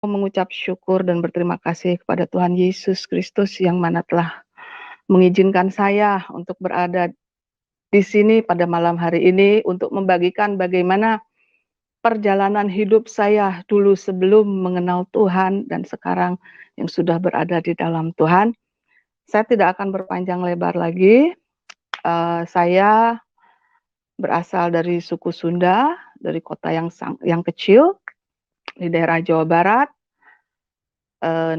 Mengucap syukur dan berterima kasih kepada Tuhan Yesus Kristus yang mana telah mengizinkan saya untuk berada di sini pada malam hari ini untuk membagikan bagaimana perjalanan hidup saya dulu sebelum mengenal Tuhan dan sekarang yang sudah berada di dalam Tuhan. Saya tidak akan berpanjang lebar lagi. Saya berasal dari suku Sunda, dari kota yang kecil di daerah Jawa Barat.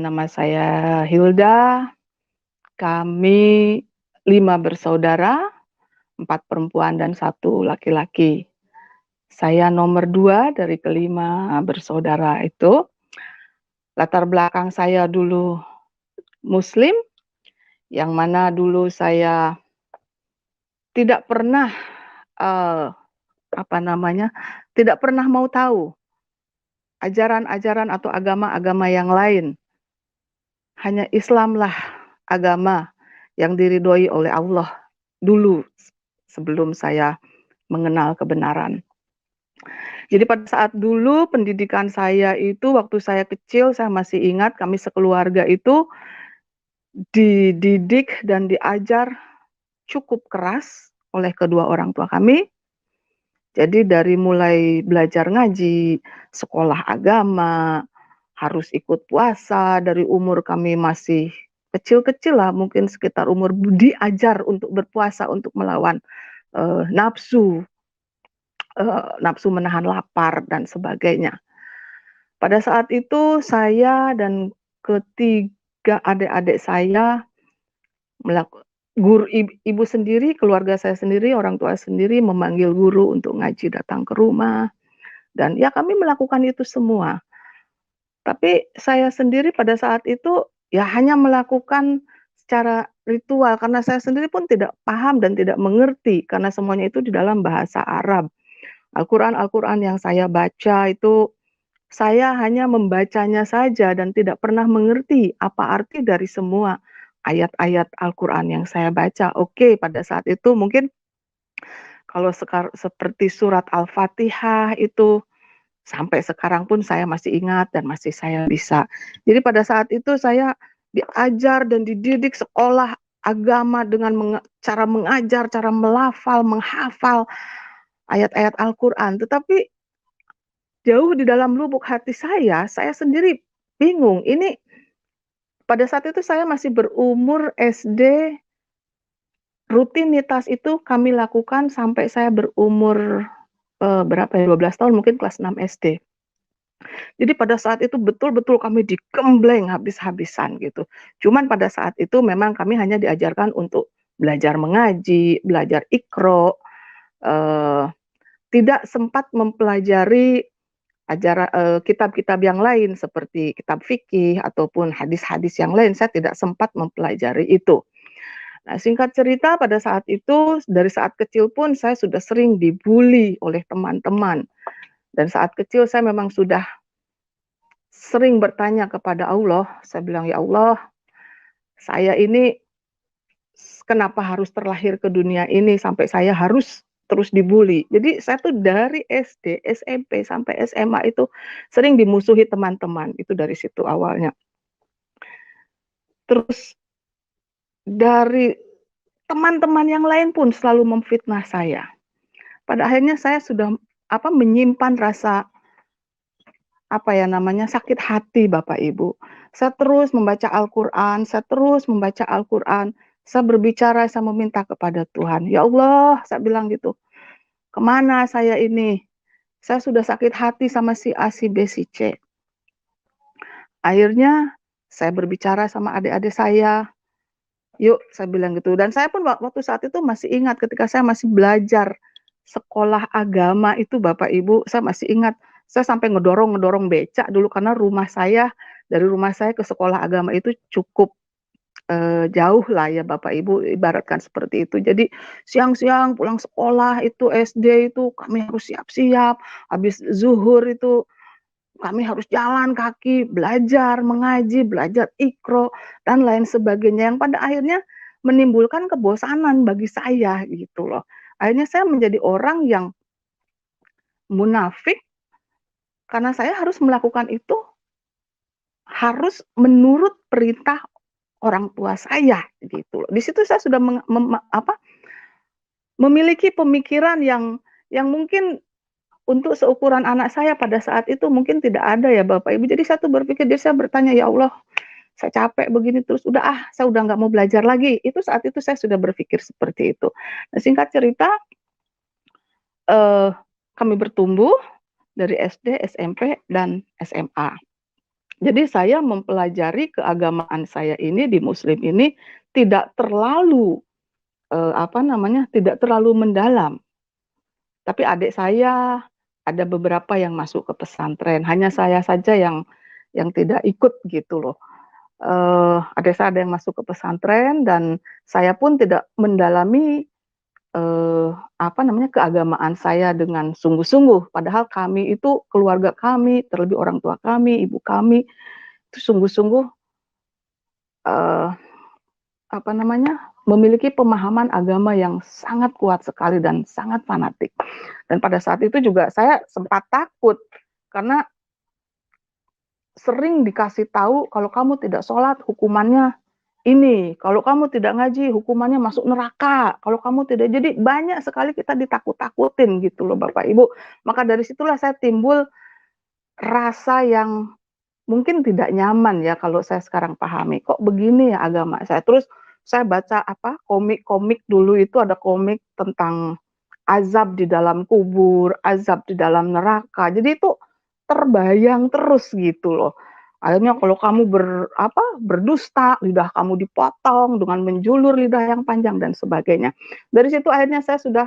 Nama saya Hilda. Kami 5 bersaudara, 4 perempuan dan 1 laki-laki. Saya nomor 2 dari kelima bersaudara itu. Latar belakang saya dulu muslim, yang mana dulu saya tidak pernah, eee, apa namanya, tidak pernah mau tahu ajaran-ajaran atau agama-agama yang lain. Hanya Islamlah agama yang diridhoi oleh Allah dulu sebelum saya mengenal kebenaran. Jadi pada saat dulu pendidikan saya itu waktu saya kecil, saya masih ingat kami sekeluarga itu dididik dan diajar cukup keras oleh kedua orang tua kami. Jadi dari mulai belajar ngaji, sekolah agama, harus ikut puasa dari umur kami masih kecil-kecil lah, mungkin sekitar umur diajar untuk berpuasa untuk melawan, nafsu. Nafsu menahan lapar dan sebagainya. Pada saat itu saya dan ketiga adik-adik saya melaku guru ibu sendiri, keluarga saya sendiri, orang tua sendiri memanggil guru untuk ngaji datang ke rumah dan ya kami melakukan itu semua. Tapi saya sendiri pada saat itu ya hanya melakukan secara ritual karena saya sendiri pun tidak paham dan tidak mengerti karena semuanya itu di dalam bahasa Arab. Al-Quran yang saya baca itu, saya hanya membacanya saja dan tidak pernah mengerti apa arti dari semua ayat-ayat Al-Quran yang saya baca. Oke, pada saat itu mungkin kalau seperti surat Al-Fatihah itu sampai sekarang pun saya masih ingat dan masih saya bisa. Jadi pada saat itu saya diajar dan dididik sekolah agama dengan cara mengajar, cara melafal, menghafal ayat-ayat Al-Quran. Tetapi jauh di dalam lubuk hati saya sendiri bingung. Ini pada saat itu saya masih berumur SD, rutinitas itu kami lakukan sampai saya berumur, berapa ya, 12 tahun mungkin kelas 6 SD. Jadi pada saat itu betul-betul kami digembleng habis-habisan gitu. Cuman pada saat itu memang kami hanya diajarkan untuk belajar mengaji, belajar Iqra, eee, tidak sempat mempelajari kitab-kitab yang lain seperti kitab fikih ataupun hadis-hadis yang lain, saya tidak sempat mempelajari itu. Nah, singkat cerita pada saat itu, dari saat kecil pun saya sudah sering dibully oleh teman-teman. Dan saat kecil saya memang sudah sering bertanya kepada Allah, saya bilang, "Ya Allah, saya ini kenapa harus terlahir ke dunia ini sampai saya harus terus dibully." Jadi saya tuh dari SD, SMP, sampai SMA itu sering dimusuhi teman-teman, itu dari situ awalnya. Terus dari teman-teman yang lain pun selalu memfitnah saya. Pada akhirnya saya sudah menyimpan rasa apa ya namanya, sakit hati Bapak Ibu. Saya terus membaca Al-Quran, saya terus membaca Al-Quran, saya berbicara, saya meminta kepada Tuhan, "Ya Allah," saya bilang gitu, "kemana saya ini? Saya sudah sakit hati sama si A, si B, si C." Akhirnya saya berbicara sama adik-adik saya, "Yuk," saya bilang gitu, dan saya pun waktu saat itu masih ingat ketika saya masih belajar sekolah agama itu Bapak Ibu, saya masih ingat, saya sampai ngedorong-ngedorong becak dulu karena dari rumah saya ke sekolah agama itu cukup, jauh lah ya Bapak Ibu, ibaratkan seperti itu. Jadi siang-siang pulang sekolah itu SD itu kami harus siap-siap, habis zuhur itu kami harus jalan kaki, belajar mengaji, belajar Iqra, dan lain sebagainya, yang pada akhirnya menimbulkan kebosanan bagi saya gitu loh. Akhirnya saya menjadi orang yang munafik karena saya harus melakukan itu harus menurut perintah orang tua saya gitu loh. Di situ saya sudah memiliki pemikiran yang mungkin untuk seukuran anak saya pada saat itu mungkin tidak ada ya Bapak Ibu. Jadi saya tuh berpikir, jadi saya bertanya, "Ya Allah, saya capek begini terus, saya udah nggak mau belajar lagi." Itu saat itu saya sudah berpikir seperti itu. Nah, singkat cerita, eee, kami bertumbuh dari SD, SMP, dan SMA. Jadi saya mempelajari keagamaan saya ini di muslim ini tidak terlalu, tidak terlalu mendalam. Tapi adik saya ada beberapa yang masuk ke pesantren, hanya saya saja yang tidak ikut gitu loh. Adik saya ada yang masuk ke pesantren dan saya pun tidak mendalami, keagamaan saya dengan sungguh-sungguh. Padahal kami itu keluarga kami, terlebih orang tua kami, ibu kami, itu sungguh-sungguh, eee, memiliki pemahaman agama yang sangat kuat sekali dan sangat fanatik. Dan pada saat itu juga saya sempat takut, karena sering dikasih tahu kalau kamu tidak sholat hukumannya ini, kalau kamu tidak ngaji hukumannya masuk neraka, kalau kamu tidak, jadi banyak sekali kita ditakut-takutin gitu loh Bapak Ibu. Maka dari situlah saya timbul rasa yang mungkin tidak nyaman ya kalau saya sekarang pahami, kok begini ya agama saya. Terus saya baca komik-komik dulu itu ada komik tentang azab di dalam kubur, azab di dalam neraka. Jadi itu terbayang terus gitu loh. Akhirnya kalau kamu berdusta, lidah kamu dipotong dengan menjulur lidah yang panjang dan sebagainya. Dari situ akhirnya saya sudah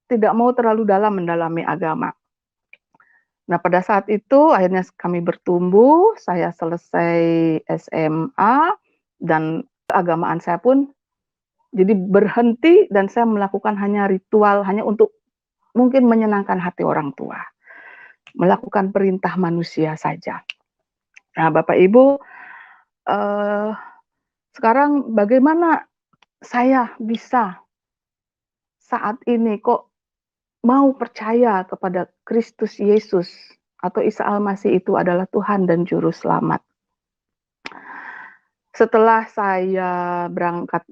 tidak mau terlalu dalam mendalami agama. Nah, pada saat itu akhirnya kami bertumbuh, saya selesai SMA dan keagamaan saya pun jadi berhenti dan saya melakukan hanya ritual, hanya untuk mungkin menyenangkan hati orang tua, melakukan perintah manusia saja. Nah, Bapak Ibu, eee, sekarang bagaimana saya bisa saat ini kok mau percaya kepada Kristus Yesus atau Isa Al-Masih itu adalah Tuhan dan Juru Selamat. Setelah saya berangkat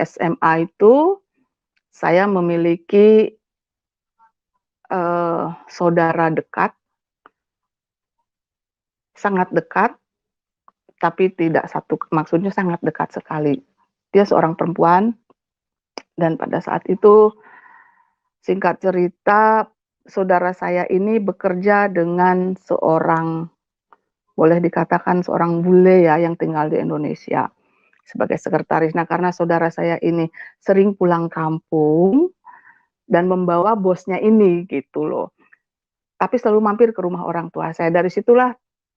SMA itu, saya memiliki, saudara dekat, sangat dekat, tapi tidak satu, maksudnya sangat dekat sekali. Dia seorang perempuan dan pada saat itu, singkat cerita, saudara saya ini bekerja dengan seorang, boleh dikatakan seorang bule ya yang tinggal di Indonesia sebagai sekretaris. Nah, karena saudara saya ini sering pulang kampung dan membawa bosnya ini gitu loh. Tapi selalu mampir ke rumah orang tua saya. Dari situlah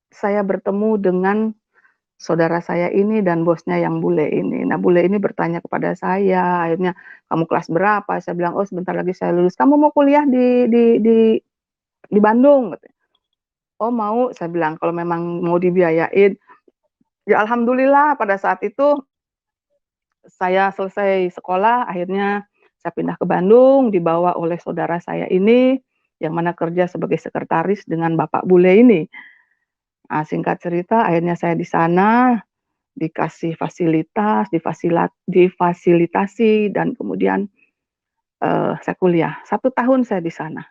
saya bertemu dengan saudara saya ini dan bosnya yang bule ini. Nah, bule ini bertanya kepada saya, akhirnya, "Kamu kelas berapa?" Saya bilang, "Oh, sebentar lagi saya lulus." "Kamu mau kuliah di Bandung?" Katanya. "Oh, mau." Saya bilang, "Kalau memang mau dibiayain." Ya alhamdulillah pada saat itu saya selesai sekolah, akhirnya saya pindah ke Bandung, dibawa oleh saudara saya ini, yang mana kerja sebagai sekretaris dengan bapak bule ini. Nah, singkat cerita akhirnya saya di sana, dikasih fasilitas, difasilitasi dan kemudian, saya kuliah. 1 tahun saya di sana.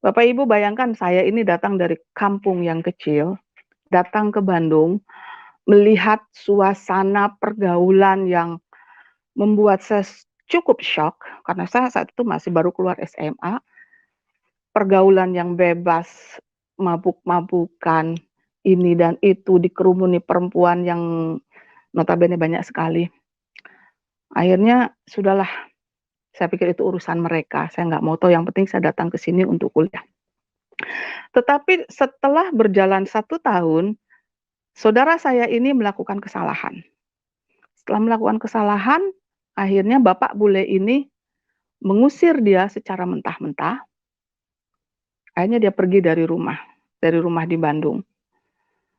Bapak Ibu bayangkan saya ini datang dari kampung yang kecil, datang ke Bandung, melihat suasana pergaulan yang membuat saya cukup syok, karena saya saat itu masih baru keluar SMA, pergaulan yang bebas, mabuk-mabukan, ini dan itu, dikerumuni perempuan yang notabene banyak sekali. Akhirnya sudahlah, saya pikir itu urusan mereka, saya nggak mau tahu, yang penting saya datang ke sini untuk kuliah. Tetapi setelah berjalan 1 tahun, saudara saya ini melakukan kesalahan. Setelah melakukan kesalahan, akhirnya bapak bule ini mengusir dia secara mentah-mentah, akhirnya dia pergi dari rumah di Bandung.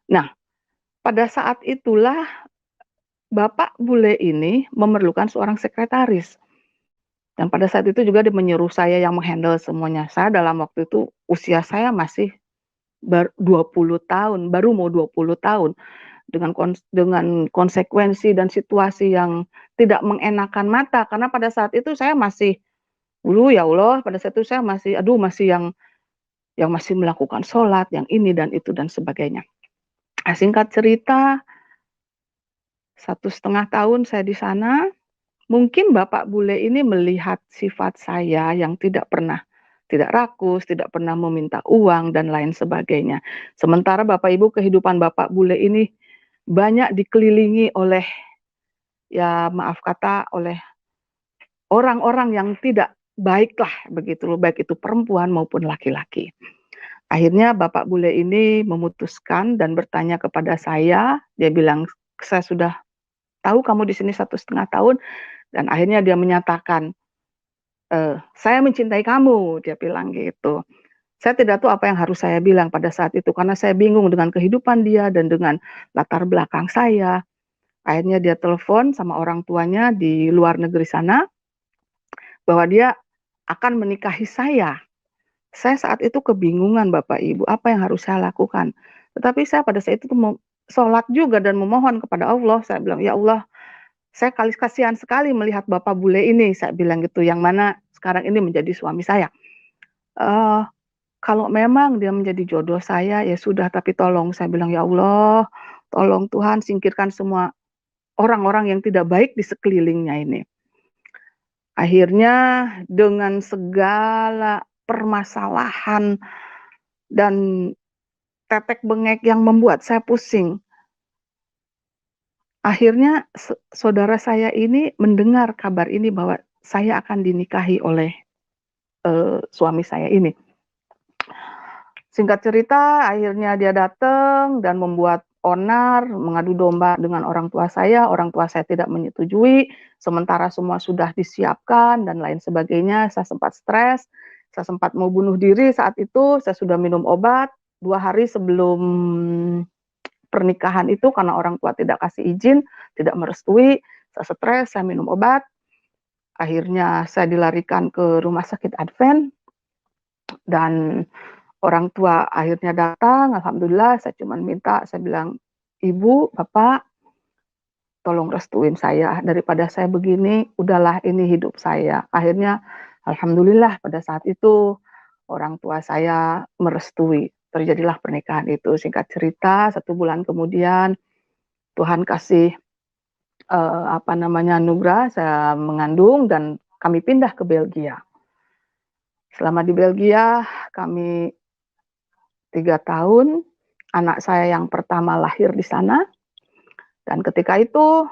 Nah, pada saat itulah bapak bule ini memerlukan seorang sekretaris. Dan pada saat itu juga dia menyuruh saya yang meng-handle semuanya. Saya dalam waktu itu usia saya masih 20 tahun, baru mau 20 tahun dengan konsekuensi dan situasi yang tidak mengenakan mata, karena pada saat itu saya masih dulu ya Allah, pada saat itu saya masih, aduh masih yang masih melakukan sholat, yang ini dan itu dan sebagainya. Singkat cerita, 1,5 tahun saya di sana, mungkin Bapak bule ini melihat sifat saya yang tidak rakus, tidak pernah meminta uang dan lain sebagainya. Sementara Bapak Ibu, kehidupan Bapak bule ini banyak dikelilingi oleh, ya maaf kata, oleh orang-orang yang tidak baiklah begitu loh, baik itu perempuan maupun laki-laki. Akhirnya Bapak bule ini memutuskan dan bertanya kepada saya, dia bilang, "Saya sudah tahu kamu di sini 1,5 tahun," dan akhirnya dia menyatakan, "Saya mencintai kamu," dia bilang gitu. Saya tidak tahu apa yang harus saya bilang pada saat itu, karena saya bingung dengan kehidupan dia dan dengan latar belakang saya. Akhirnya dia telepon sama orang tuanya di luar negeri sana, bahwa dia akan menikahi saya. Saya saat itu kebingungan Bapak Ibu, apa yang harus saya lakukan. Tetapi saya pada saat itu mau sholat juga dan memohon kepada Allah, saya bilang, "Ya Allah, saya kasihan sekali melihat Bapak bule ini," saya bilang gitu, "yang mana sekarang ini menjadi suami saya. Eee, Kalau memang dia menjadi jodoh saya, ya sudah, tapi tolong," saya bilang, "Ya Allah, tolong Tuhan singkirkan semua orang-orang yang tidak baik di sekelilingnya ini." Akhirnya dengan segala permasalahan dan tetek bengek yang membuat saya pusing, akhirnya saudara saya ini mendengar kabar ini bahwa saya akan dinikahi oleh, suami saya ini. Singkat cerita, akhirnya dia datang dan membuat onar, mengadu domba dengan orang tua saya tidak menyetujui, sementara semua sudah disiapkan dan lain sebagainya. Saya sempat stres, saya sempat mau bunuh diri saat itu, saya sudah minum obat 2 hari sebelum pernikahan itu karena orang tua tidak kasih izin, tidak merestui, saya stres, saya minum obat, akhirnya saya dilarikan ke rumah sakit Advent dan orang tua akhirnya datang, alhamdulillah saya cuman minta, saya bilang, "Ibu, Bapak, tolong restuin saya, daripada saya begini, udahlah ini hidup saya." Akhirnya alhamdulillah pada saat itu, orang tua saya merestui, terjadilah pernikahan itu. Singkat cerita, 1 bulan kemudian Tuhan kasih, anugerah, saya mengandung dan kami pindah ke Belgia. Selama di Belgia, kami 3 tahun, anak saya yang pertama lahir di sana, dan ketika itu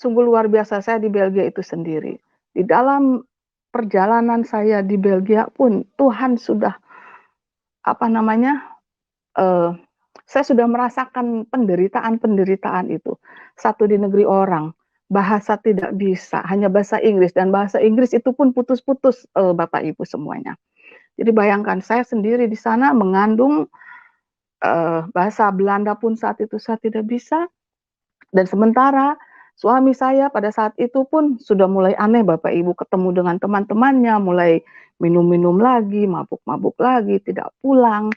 sungguh luar biasa saya di Belgia itu sendiri. Di dalam perjalanan saya di Belgia pun Tuhan sudah, apa namanya, eee, saya sudah merasakan penderitaan-penderitaan itu. Satu di negeri orang, bahasa tidak bisa, hanya bahasa Inggris dan bahasa Inggris itu pun putus-putus, Bapak Ibu semuanya. Jadi bayangkan saya sendiri di sana mengandung, bahasa Belanda pun saat itu saya tidak bisa, dan sementara suami saya pada saat itu pun sudah mulai aneh Bapak Ibu, ketemu dengan teman-temannya, mulai minum-minum lagi, mabuk-mabuk lagi, tidak pulang,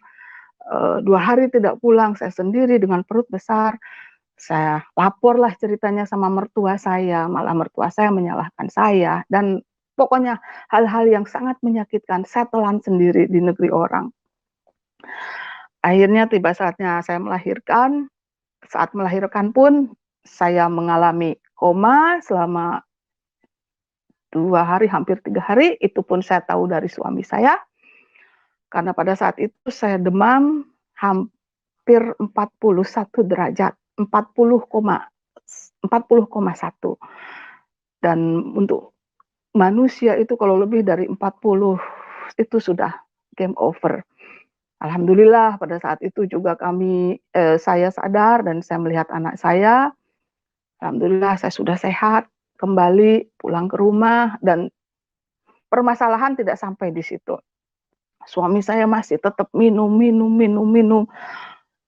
2 hari tidak pulang, saya sendiri dengan perut besar. Saya laporlah ceritanya sama mertua saya, malah mertua saya menyalahkan saya, dan pokoknya hal-hal yang sangat menyakitkan, saya telan sendiri di negeri orang. Akhirnya tiba saatnya saya melahirkan, saat melahirkan pun saya mengalami koma selama 2 hari, hampir 3 hari, itu pun saya tahu dari suami saya, karena pada saat itu saya demam hampir 41 derajat, 40,1. Dan untuk manusia itu kalau lebih dari 40 itu sudah game over. Alhamdulillah pada saat itu juga saya sadar dan saya melihat anak saya, alhamdulillah saya sudah sehat, kembali pulang ke rumah dan permasalahan tidak sampai di situ. Suami saya masih tetap minum minum minum minum,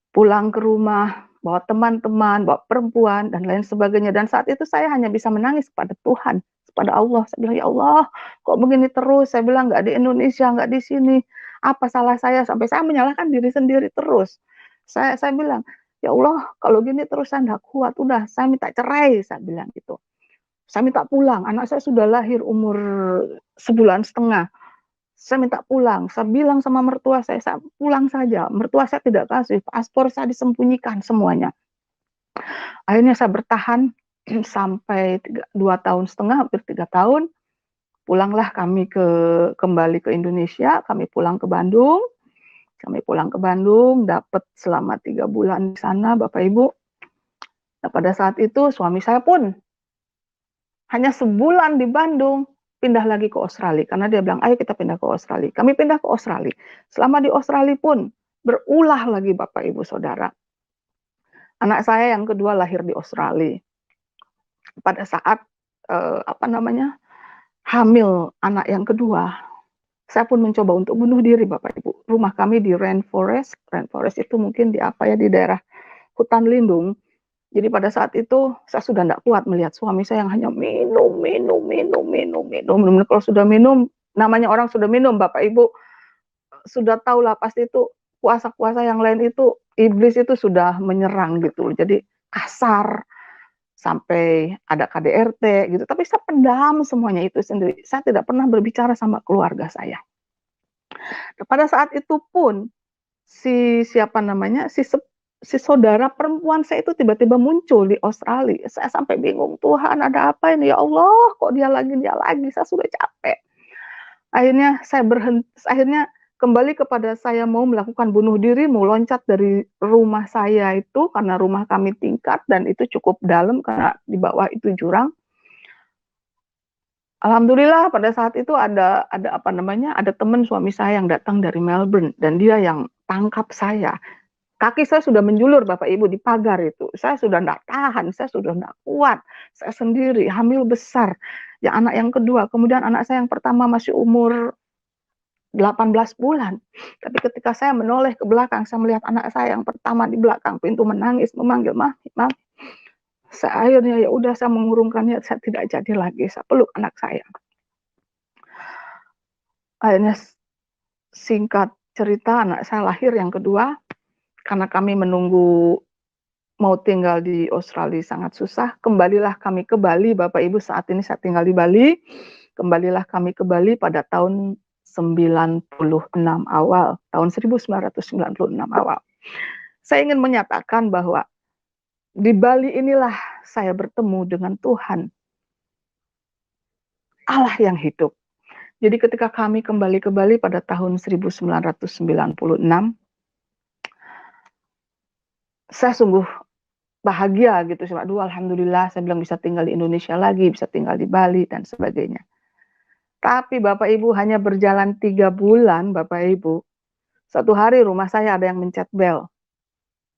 pulang ke rumah, bawa teman-teman, bawa perempuan dan lain sebagainya, dan saat itu saya hanya bisa menangis kepada Tuhan, kepada Allah. Saya bilang, "Ya Allah, kok begini terus?" Saya bilang, "Nggak di Indonesia, nggak di sini. Apa salah saya? Sampai saya menyalahkan diri sendiri terus. Saya bilang, "Ya Allah, kalau gini terus saya nggak kuat, udah saya minta cerai," saya bilang gitu. Saya minta pulang, anak saya sudah lahir umur sebulan setengah. Saya minta pulang, saya bilang sama mertua saya pulang saja. Mertua saya tidak kasih, paspor saya disembunyikan semuanya. Akhirnya saya bertahan sampai 2 tahun setengah, hampir 3 tahun. Pulanglah kami kembali ke Indonesia, kami pulang ke Bandung. Kami pulang ke Bandung, dapat selama 3 bulan di sana, Bapak Ibu. Nah, pada saat itu suami saya pun hanya sebulan di Bandung, pindah lagi ke Australia. Karena dia bilang, ayo kita pindah ke Australia. Kami pindah ke Australia. Selama di Australia pun berulah lagi Bapak Ibu Saudara. Anak saya yang kedua lahir di Australia. Pada saat hamil anak yang kedua, saya pun mencoba untuk bunuh diri Bapak Ibu. Rumah kami di Rainforest. Rainforest itu mungkin di daerah hutan lindung. Jadi pada saat itu saya sudah tidak kuat melihat suami saya yang hanya minum. Kalau sudah minum, namanya orang sudah minum Bapak Ibu, sudah tahu lah pasti itu kuasa-kuasa yang lain itu, iblis itu sudah menyerang gitu. Jadi kasar, sampai ada KDRT gitu. Tapi saya pendam semuanya itu sendiri. Saya tidak pernah berbicara sama keluarga saya. Pada saat itu pun si saudara perempuan saya itu tiba-tiba muncul di Australia. Saya sampai bingung, Tuhan ada apa ini ya Allah, kok dia lagi, saya sudah capek. Akhirnya kembali kepada saya mau melakukan bunuh diri, mau loncat dari rumah saya itu, karena rumah kami tingkat dan itu cukup dalam karena di bawah itu jurang. Alhamdulillah pada saat itu ada teman suami saya yang datang dari Melbourne dan dia yang tangkap saya. Kaki saya sudah menjulur Bapak Ibu di pagar itu. Saya sudah tidak tahan, saya sudah tidak kuat. Saya sendiri hamil besar. Yang anak yang kedua, kemudian anak saya yang pertama masih umur 18 bulan. Tapi ketika saya menoleh ke belakang, saya melihat anak saya yang pertama di belakang pintu menangis, memanggil, "Mami, Mami." Saya akhirnya ya udah saya mengurungkannya, saya tidak jadi lagi. Saya peluk anak saya. Akhirnya singkat cerita, anak saya lahir yang kedua. Karena kami menunggu mau tinggal di Australia sangat susah, kembalilah kami ke Bali, Bapak Ibu. Saat ini saya tinggal di Bali. Kembalilah kami ke Bali pada tahun 96 awal, tahun 1996 awal. Saya ingin menyatakan bahwa di Bali inilah saya bertemu dengan Tuhan, Allah yang hidup. Jadi ketika kami kembali ke Bali pada tahun 1996, saya sungguh bahagia gitu. Aduh, alhamdulillah saya bilang bisa tinggal di Indonesia lagi, bisa tinggal di Bali dan sebagainya. Tapi Bapak Ibu hanya berjalan 3 bulan Bapak Ibu. Satu hari rumah saya ada yang mencet bel.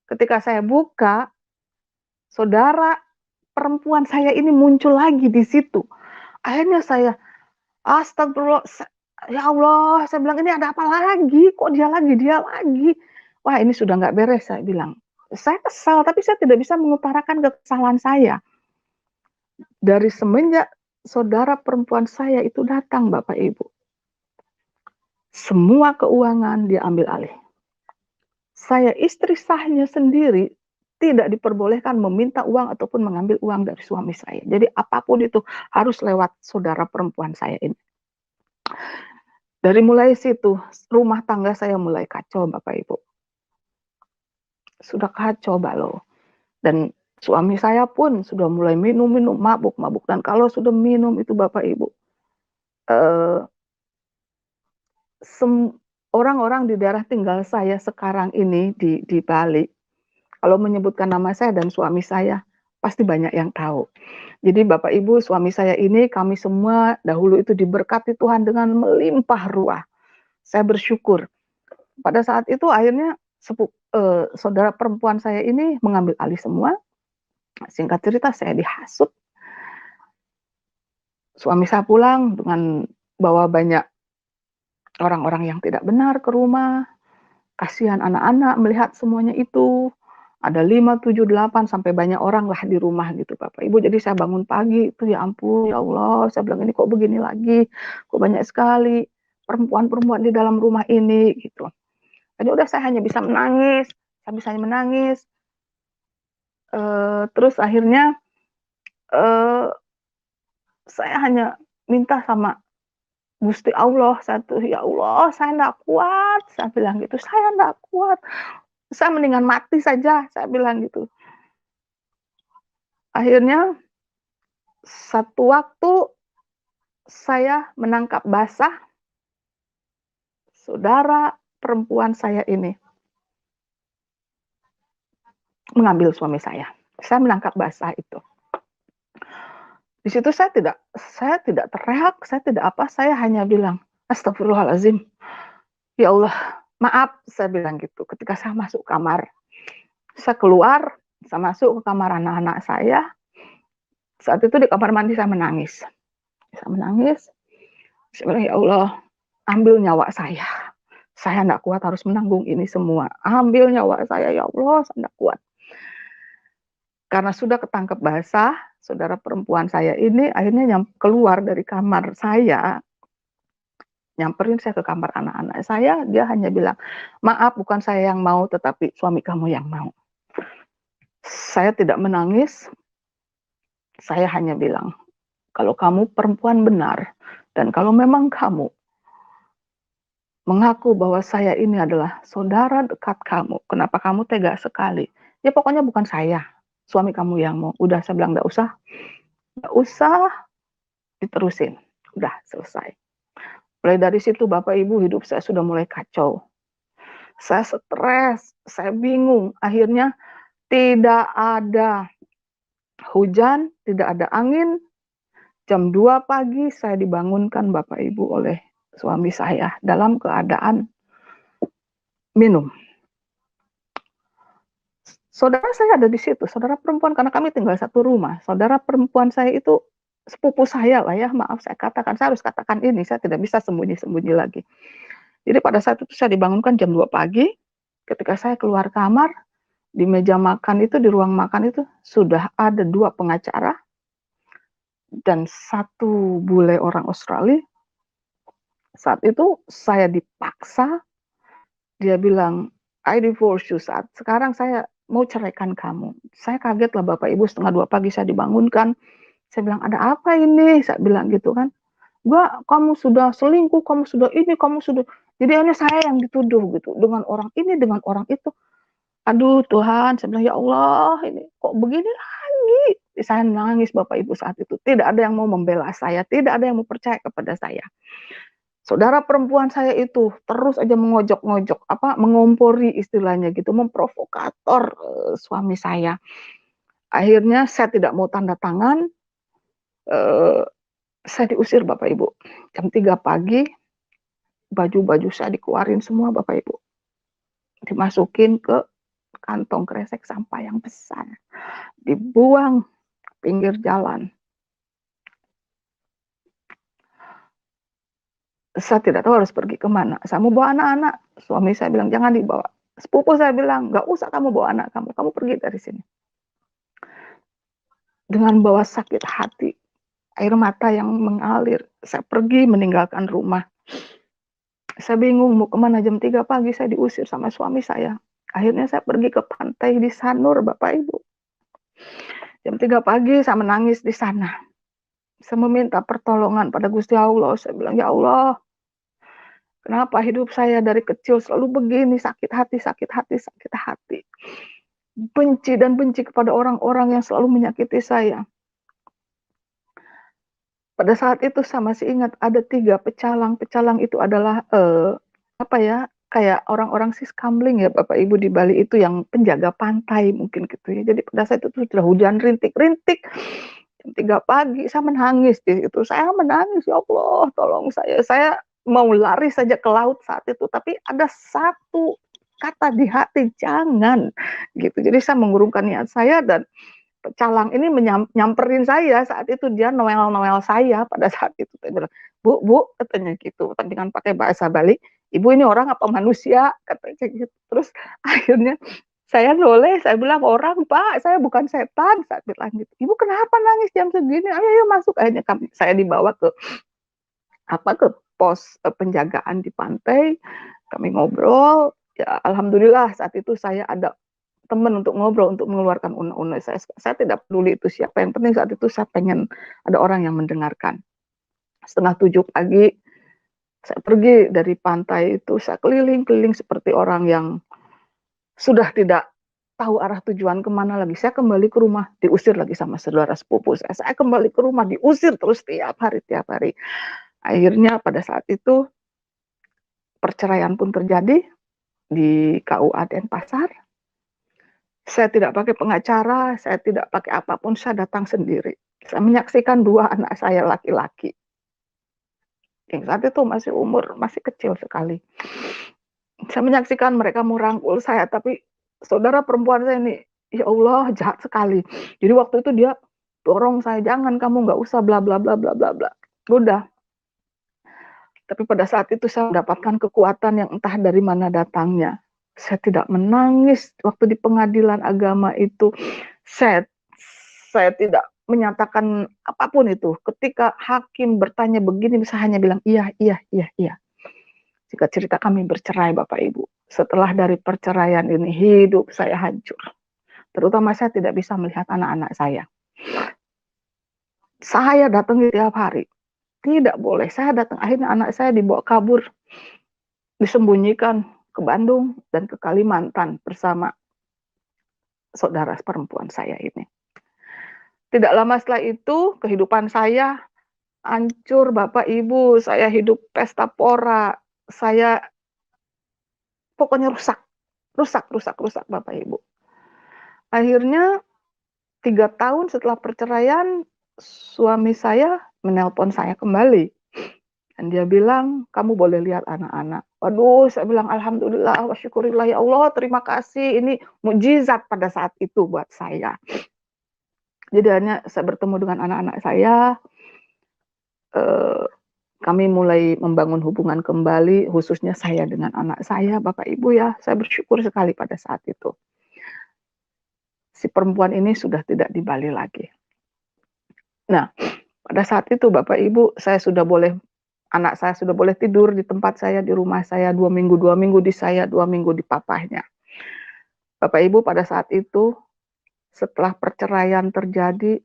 Ketika saya buka, saudara perempuan saya ini muncul lagi di situ. Akhirnya saya, astagfirullah, ya Allah, saya bilang ini ada apa lagi? Kok dia lagi? Wah ini sudah nggak beres, saya bilang. Saya kesal, tapi saya tidak bisa mengutarakan kesalahan saya. Dari semenjak saudara perempuan saya itu datang, Bapak Ibu, semua keuangan dia ambil alih. Saya istri sahnya sendiri tidak diperbolehkan meminta uang ataupun mengambil uang dari suami saya. Jadi apapun itu harus lewat saudara perempuan saya ini. Dari mulai situ, rumah tangga saya mulai kacau, Bapak Ibu. Sudah kacau balo. Dan suami saya pun sudah mulai minum, mabuk. Dan kalau sudah minum itu Bapak Ibu, orang-orang di daerah tinggal saya sekarang ini di Bali, kalau menyebutkan nama saya dan suami saya, pasti banyak yang tahu. Jadi Bapak Ibu, suami saya ini, kami semua dahulu itu diberkati Tuhan dengan melimpah ruah. Saya bersyukur. Pada saat itu akhirnya saudara perempuan saya ini mengambil alih semua. Singkat cerita saya dihasut. Suami saya pulang dengan bawa banyak orang-orang yang tidak benar ke rumah. Kasihan anak-anak melihat semuanya itu. Ada 5, 7, 8 sampai banyak orang lah di rumah gitu Bapak Ibu. Jadi saya bangun pagi itu ya ampun ya Allah, saya bilang ini kok begini lagi, kok banyak sekali. perempuan-perempuan di dalam rumah ini gitu. Jadi udah saya hanya bisa menangis, saya bisa menangis. Terus akhirnya saya hanya minta sama Gusti Allah satu, "Ya Allah, saya nggak kuat," saya bilang gitu, "saya nggak kuat, saya mendingan mati saja," saya bilang gitu. Akhirnya satu waktu saya menangkap basah saudara perempuan saya ini mengambil suami saya. Saya menangkap basah itu. Di situ saya tidak teriak, saya tidak apa, saya hanya bilang, "Astagfirullahalazim, ya Allah, maaf," saya bilang gitu. Ketika saya masuk kamar, saya keluar, saya masuk ke kamar anak-anak saya. Saat itu di kamar mandi saya menangis. Saya menangis, saya bilang, "Ya Allah, ambil nyawa saya. Saya tidak kuat harus menanggung ini semua. Ambil nyawa saya, ya Allah, saya tidak kuat." Karena sudah ketangkep basah, saudara perempuan saya ini akhirnya keluar dari kamar saya, nyamperin saya ke kamar anak-anak saya, dia hanya bilang, "Maaf, bukan saya yang mau, tetapi suami kamu yang mau." Saya tidak menangis, saya hanya bilang, "Kalau kamu perempuan benar, dan kalau memang kamu mengaku bahwa saya ini adalah saudara dekat kamu, kenapa kamu tega sekali? Ya pokoknya bukan saya, suami kamu yang mau." Udah saya bilang, nggak usah diterusin, udah selesai. Mulai dari situ Bapak Ibu hidup saya sudah mulai kacau. Saya stres, saya bingung, akhirnya tidak ada hujan, tidak ada angin. Jam 2 pagi saya dibangunkan Bapak Ibu oleh suami saya dalam keadaan minum. Saudara saya ada di situ, saudara perempuan karena kami tinggal satu rumah. Saudara perempuan saya itu sepupu saya lah ya, maaf saya katakan, saya harus katakan ini, saya tidak bisa sembunyi-sembunyi lagi. Jadi pada saat itu saya dibangunkan jam 2 pagi, ketika saya keluar kamar, di meja makan itu, di ruang makan itu sudah ada 2 pengacara dan 1 bule orang Australia. Saat itu saya dipaksa, dia bilang, "I divorce you," saat sekarang saya mau ceraikan kamu. Saya kaget lah Bapak Ibu, setengah 2 pagi saya dibangunkan. Saya bilang, "Ada apa ini?" Saya bilang gitu kan. "Enggak, kamu sudah selingkuh, kamu sudah ini, kamu sudah." Jadi akhirnya saya yang dituduh gitu, dengan orang ini, dengan orang itu. Aduh Tuhan, saya bilang, "Ya Allah, ini kok begini lagi?" Saya nangis Bapak Ibu saat itu. Tidak ada yang mau membela saya, tidak ada yang mau percaya kepada saya. Saudara perempuan saya itu terus aja mengojok-ngojok, mengompori istilahnya gitu, memprovokator, suami saya. Akhirnya saya tidak mau tanda tangan, eee, saya diusir Bapak Ibu. Jam 3 pagi, baju-baju saya dikeluarin semua Bapak Ibu. Dimasukin ke kantong kresek sampah yang besar, dibuang pinggir jalan. Saya tidak tahu harus pergi ke mana. Saya mau bawa anak-anak, suami saya bilang, "Jangan dibawa." Sepupu saya bilang, "Nggak usah kamu bawa anak kamu, kamu pergi dari sini." Dengan bawa sakit hati, air mata yang mengalir, saya pergi meninggalkan rumah. Saya bingung mau kemana, jam 3 pagi saya diusir sama suami saya. Akhirnya saya pergi ke pantai di Sanur Bapak Ibu. Jam 3 pagi saya menangis di sana. Saya meminta pertolongan pada Gusti Allah. Saya bilang, "Ya Allah, kenapa hidup saya dari kecil selalu begini, sakit hati, sakit hati, sakit hati. Benci dan benci kepada orang-orang yang selalu menyakiti saya." Pada saat itu saya masih ingat ada 3 pecalang. Pecalang itu adalah, kayak orang-orang siskamling ya Bapak Ibu di Bali itu yang penjaga pantai mungkin gitu ya. Jadi pada saat itu sudah hujan rintik-rintik, jam 3 pagi saya menangis di situ. Saya menangis, "Ya Allah tolong saya." Saya mau lari saja ke laut saat itu, tapi ada satu kata di hati, "Jangan." Gitu. Jadi saya mengurungkan niat saya dan pecalang ini nyamperin saya saat itu, dia noel-noel saya pada saat itu. Dia bilang, "Bu Bu," katanya gitu, dengan pakai bahasa Bali, "Ibu ini orang apa manusia?" Katanya gitu. Terus akhirnya saya noleh, saya bilang, "Orang Pak, saya bukan setan," saya bilang gitu. "Ibu kenapa nangis jam segini? Ayo ayo masuk." Akhirnya saya dibawa ke pos penjagaan di pantai, kami ngobrol, ya alhamdulillah saat itu saya ada teman untuk ngobrol, untuk mengeluarkan unek-unek. Saya tidak peduli itu siapa, yang penting saat itu saya pengen ada orang yang mendengarkan. 6:30 pagi, saya pergi dari pantai itu, saya keliling-keliling seperti orang yang sudah tidak tahu arah tujuan kemana lagi. Saya kembali ke rumah, diusir lagi sama saudara sepupu saya. Saya kembali ke rumah, diusir terus tiap hari, tiap hari. Akhirnya pada saat itu, perceraian pun terjadi di KUA Denpasar. Saya tidak pakai pengacara, saya tidak pakai apapun, saya datang sendiri. Saya menyaksikan 2 anak saya laki-laki. Yang saat itu masih kecil sekali. Saya menyaksikan mereka merangkul saya, tapi saudara perempuan saya ini, ya Allah jahat sekali. Jadi waktu itu dia dorong saya, jangan kamu nggak usah bla bla bla bla bla bla. Udah. Tapi pada saat itu saya mendapatkan kekuatan yang entah dari mana datangnya. Saya tidak menangis waktu di pengadilan agama itu. Saya tidak menyatakan apapun itu. Ketika hakim bertanya begini, saya hanya bilang iya, iya, iya, iya. Jika cerita kami bercerai Bapak Ibu, setelah dari perceraian ini hidup saya hancur. Terutama saya tidak bisa melihat anak-anak saya. Saya datangi tiap hari. Tidak boleh, saya datang. Akhirnya anak saya dibawa kabur, disembunyikan ke Bandung dan ke Kalimantan bersama saudara perempuan saya ini. Tidak lama setelah itu, kehidupan saya hancur Bapak Ibu. Saya hidup pesta pora. Saya pokoknya rusak. Rusak Bapak Ibu. Akhirnya 3 tahun setelah perceraian, suami saya menelpon saya kembali. Dan dia bilang, kamu boleh lihat anak-anak. Waduh, saya bilang alhamdulillah, wa syukurillah ya Allah, terima kasih. Ini mukjizat pada saat itu buat saya. Jadi hanya saya bertemu dengan anak-anak saya, kami mulai membangun hubungan kembali, khususnya saya dengan anak saya, Bapak Ibu ya. Saya bersyukur sekali pada saat itu. Si perempuan ini sudah tidak di Bali lagi. Nah, pada saat itu Bapak Ibu, anak saya sudah boleh tidur di tempat saya, di rumah saya 2 minggu, 2 minggu di saya, 2 minggu di papahnya. Bapak Ibu pada saat itu, setelah perceraian terjadi,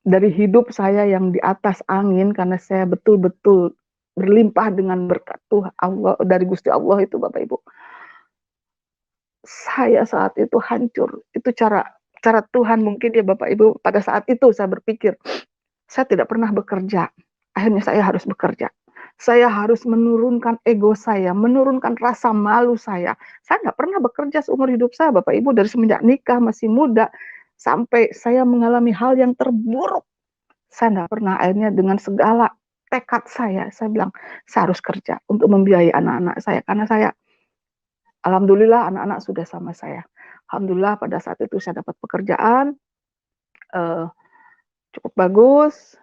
dari hidup saya yang di atas angin, karena saya betul-betul berlimpah dengan berkat Tuhan Allah, dari Gusti Allah itu Bapak Ibu. Saya saat itu hancur. Itu cara Tuhan mungkin ya Bapak Ibu. Pada saat itu saya berpikir, saya tidak pernah bekerja. Akhirnya saya harus bekerja. Saya harus menurunkan ego saya, menurunkan rasa malu saya. Saya nggak pernah bekerja seumur hidup saya, Bapak Ibu, dari semenjak nikah, masih muda, sampai saya mengalami hal yang terburuk. Saya nggak pernah, akhirnya dengan segala tekad saya bilang, saya harus kerja untuk membiayai anak-anak saya. Karena saya, alhamdulillah anak-anak sudah sama saya. Alhamdulillah pada saat itu saya dapat pekerjaan, cukup bagus,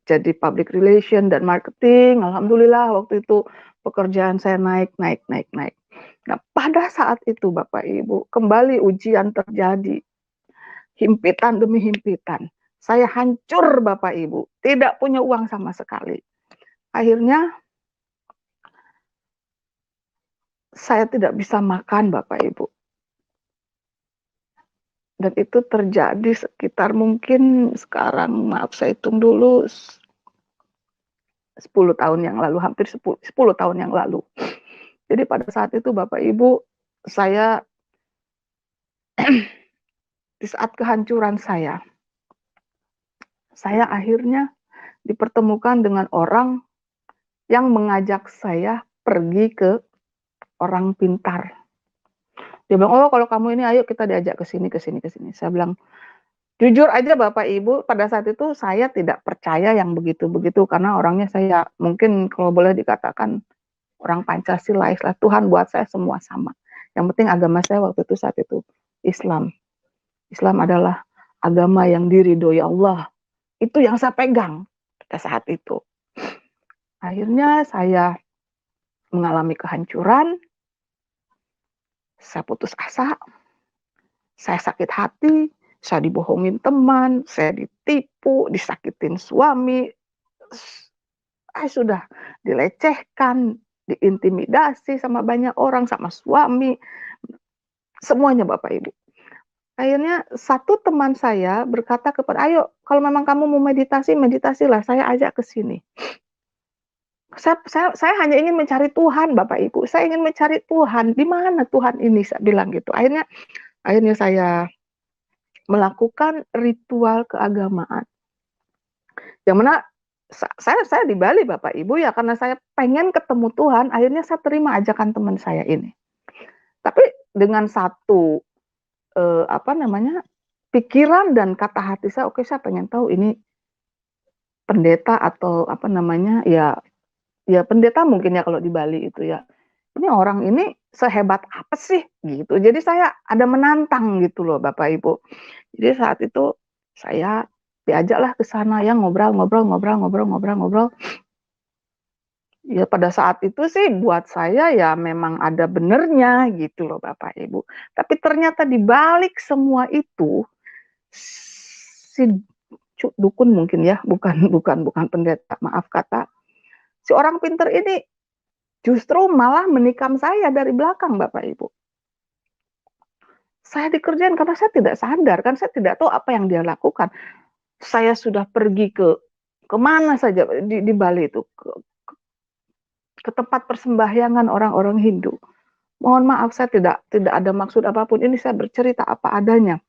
jadi public relation dan marketing. Alhamdulillah waktu itu pekerjaan saya naik. Nah, pada saat itu Bapak Ibu, kembali ujian terjadi. Himpitan demi himpitan. Saya hancur Bapak Ibu, tidak punya uang sama sekali. Akhirnya saya tidak bisa makan Bapak Ibu. Dan itu terjadi sekitar mungkin sekarang, maaf saya hitung dulu, 10 tahun yang lalu, hampir 10 tahun yang lalu. Jadi pada saat itu Bapak Ibu, saya di saat kehancuran saya akhirnya dipertemukan dengan orang yang mengajak saya pergi ke orang pintar. Dia bilang, oh kalau kamu ini ayo kita diajak ke sini. Saya bilang, jujur aja Bapak Ibu, pada saat itu saya tidak percaya yang begitu-begitu, karena orangnya saya mungkin kalau boleh dikatakan orang Pancasila, Tuhan buat saya semua sama. Yang penting agama saya waktu itu saat itu Islam. Islam adalah agama yang diridhoi Allah. Itu yang saya pegang pada saat itu. Akhirnya saya mengalami kehancuran, saya putus asa, saya sakit hati, saya dibohongin teman, saya ditipu, disakitin suami. saya sudah dilecehkan, diintimidasi sama banyak orang, sama suami, semuanya Bapak Ibu. Akhirnya satu teman saya berkata kepada, "Ayo, kalau memang kamu mau meditasi, meditasilah, saya ajak ke sini." Saya hanya ingin mencari Tuhan Bapak Ibu, saya ingin mencari Tuhan, di mana Tuhan ini, saya bilang gitu. Akhirnya saya melakukan ritual keagamaan. Yang mana saya di Bali Bapak Ibu ya, karena saya pengen ketemu Tuhan, akhirnya saya terima ajakan teman saya ini. Tapi dengan satu pikiran dan kata hati saya, oke, saya pengen tahu ini pendeta atau ya pendeta mungkin ya kalau di Bali itu ya. Ini orang ini sehebat apa sih gitu. Jadi saya ada menantang gitu loh Bapak Ibu. Jadi saat itu saya diajaklah ke sana ya, ngobrol. Ya pada saat itu sih buat saya ya memang ada benernya gitu loh Bapak Ibu. Tapi ternyata di balik semua itu si dukun mungkin ya, bukan pendeta, maaf kata. Si orang pinter ini justru malah menikam saya dari belakang Bapak Ibu. Saya dikerjain karena saya tidak sadar, kan saya tidak tahu apa yang dia lakukan. Saya sudah pergi ke mana saja di Bali itu, ke tempat persembahyangan orang-orang Hindu. Mohon maaf, saya tidak ada maksud apapun. Ini saya bercerita apa adanya.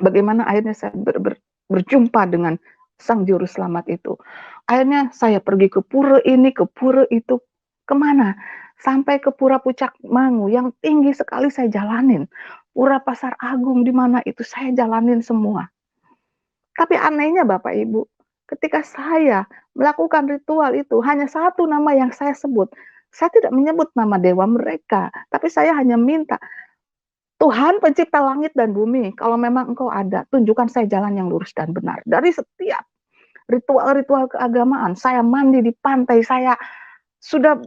Bagaimana akhirnya saya berjumpa dengan Sang Juru Selamat itu. Akhirnya saya pergi ke pura ini, ke pura itu. Kemana? Sampai ke Pura Pucak Mangu yang tinggi sekali saya jalanin. Pura Pasar Agung di mana itu saya jalanin semua. Tapi anehnya Bapak Ibu, ketika saya melakukan ritual itu, hanya satu nama yang saya sebut. Saya tidak menyebut nama dewa mereka, tapi saya hanya minta, Tuhan pencipta langit dan bumi, kalau memang Engkau ada, tunjukkan saya jalan yang lurus dan benar. Dari setiap ritual-ritual keagamaan, saya mandi di pantai, saya sudah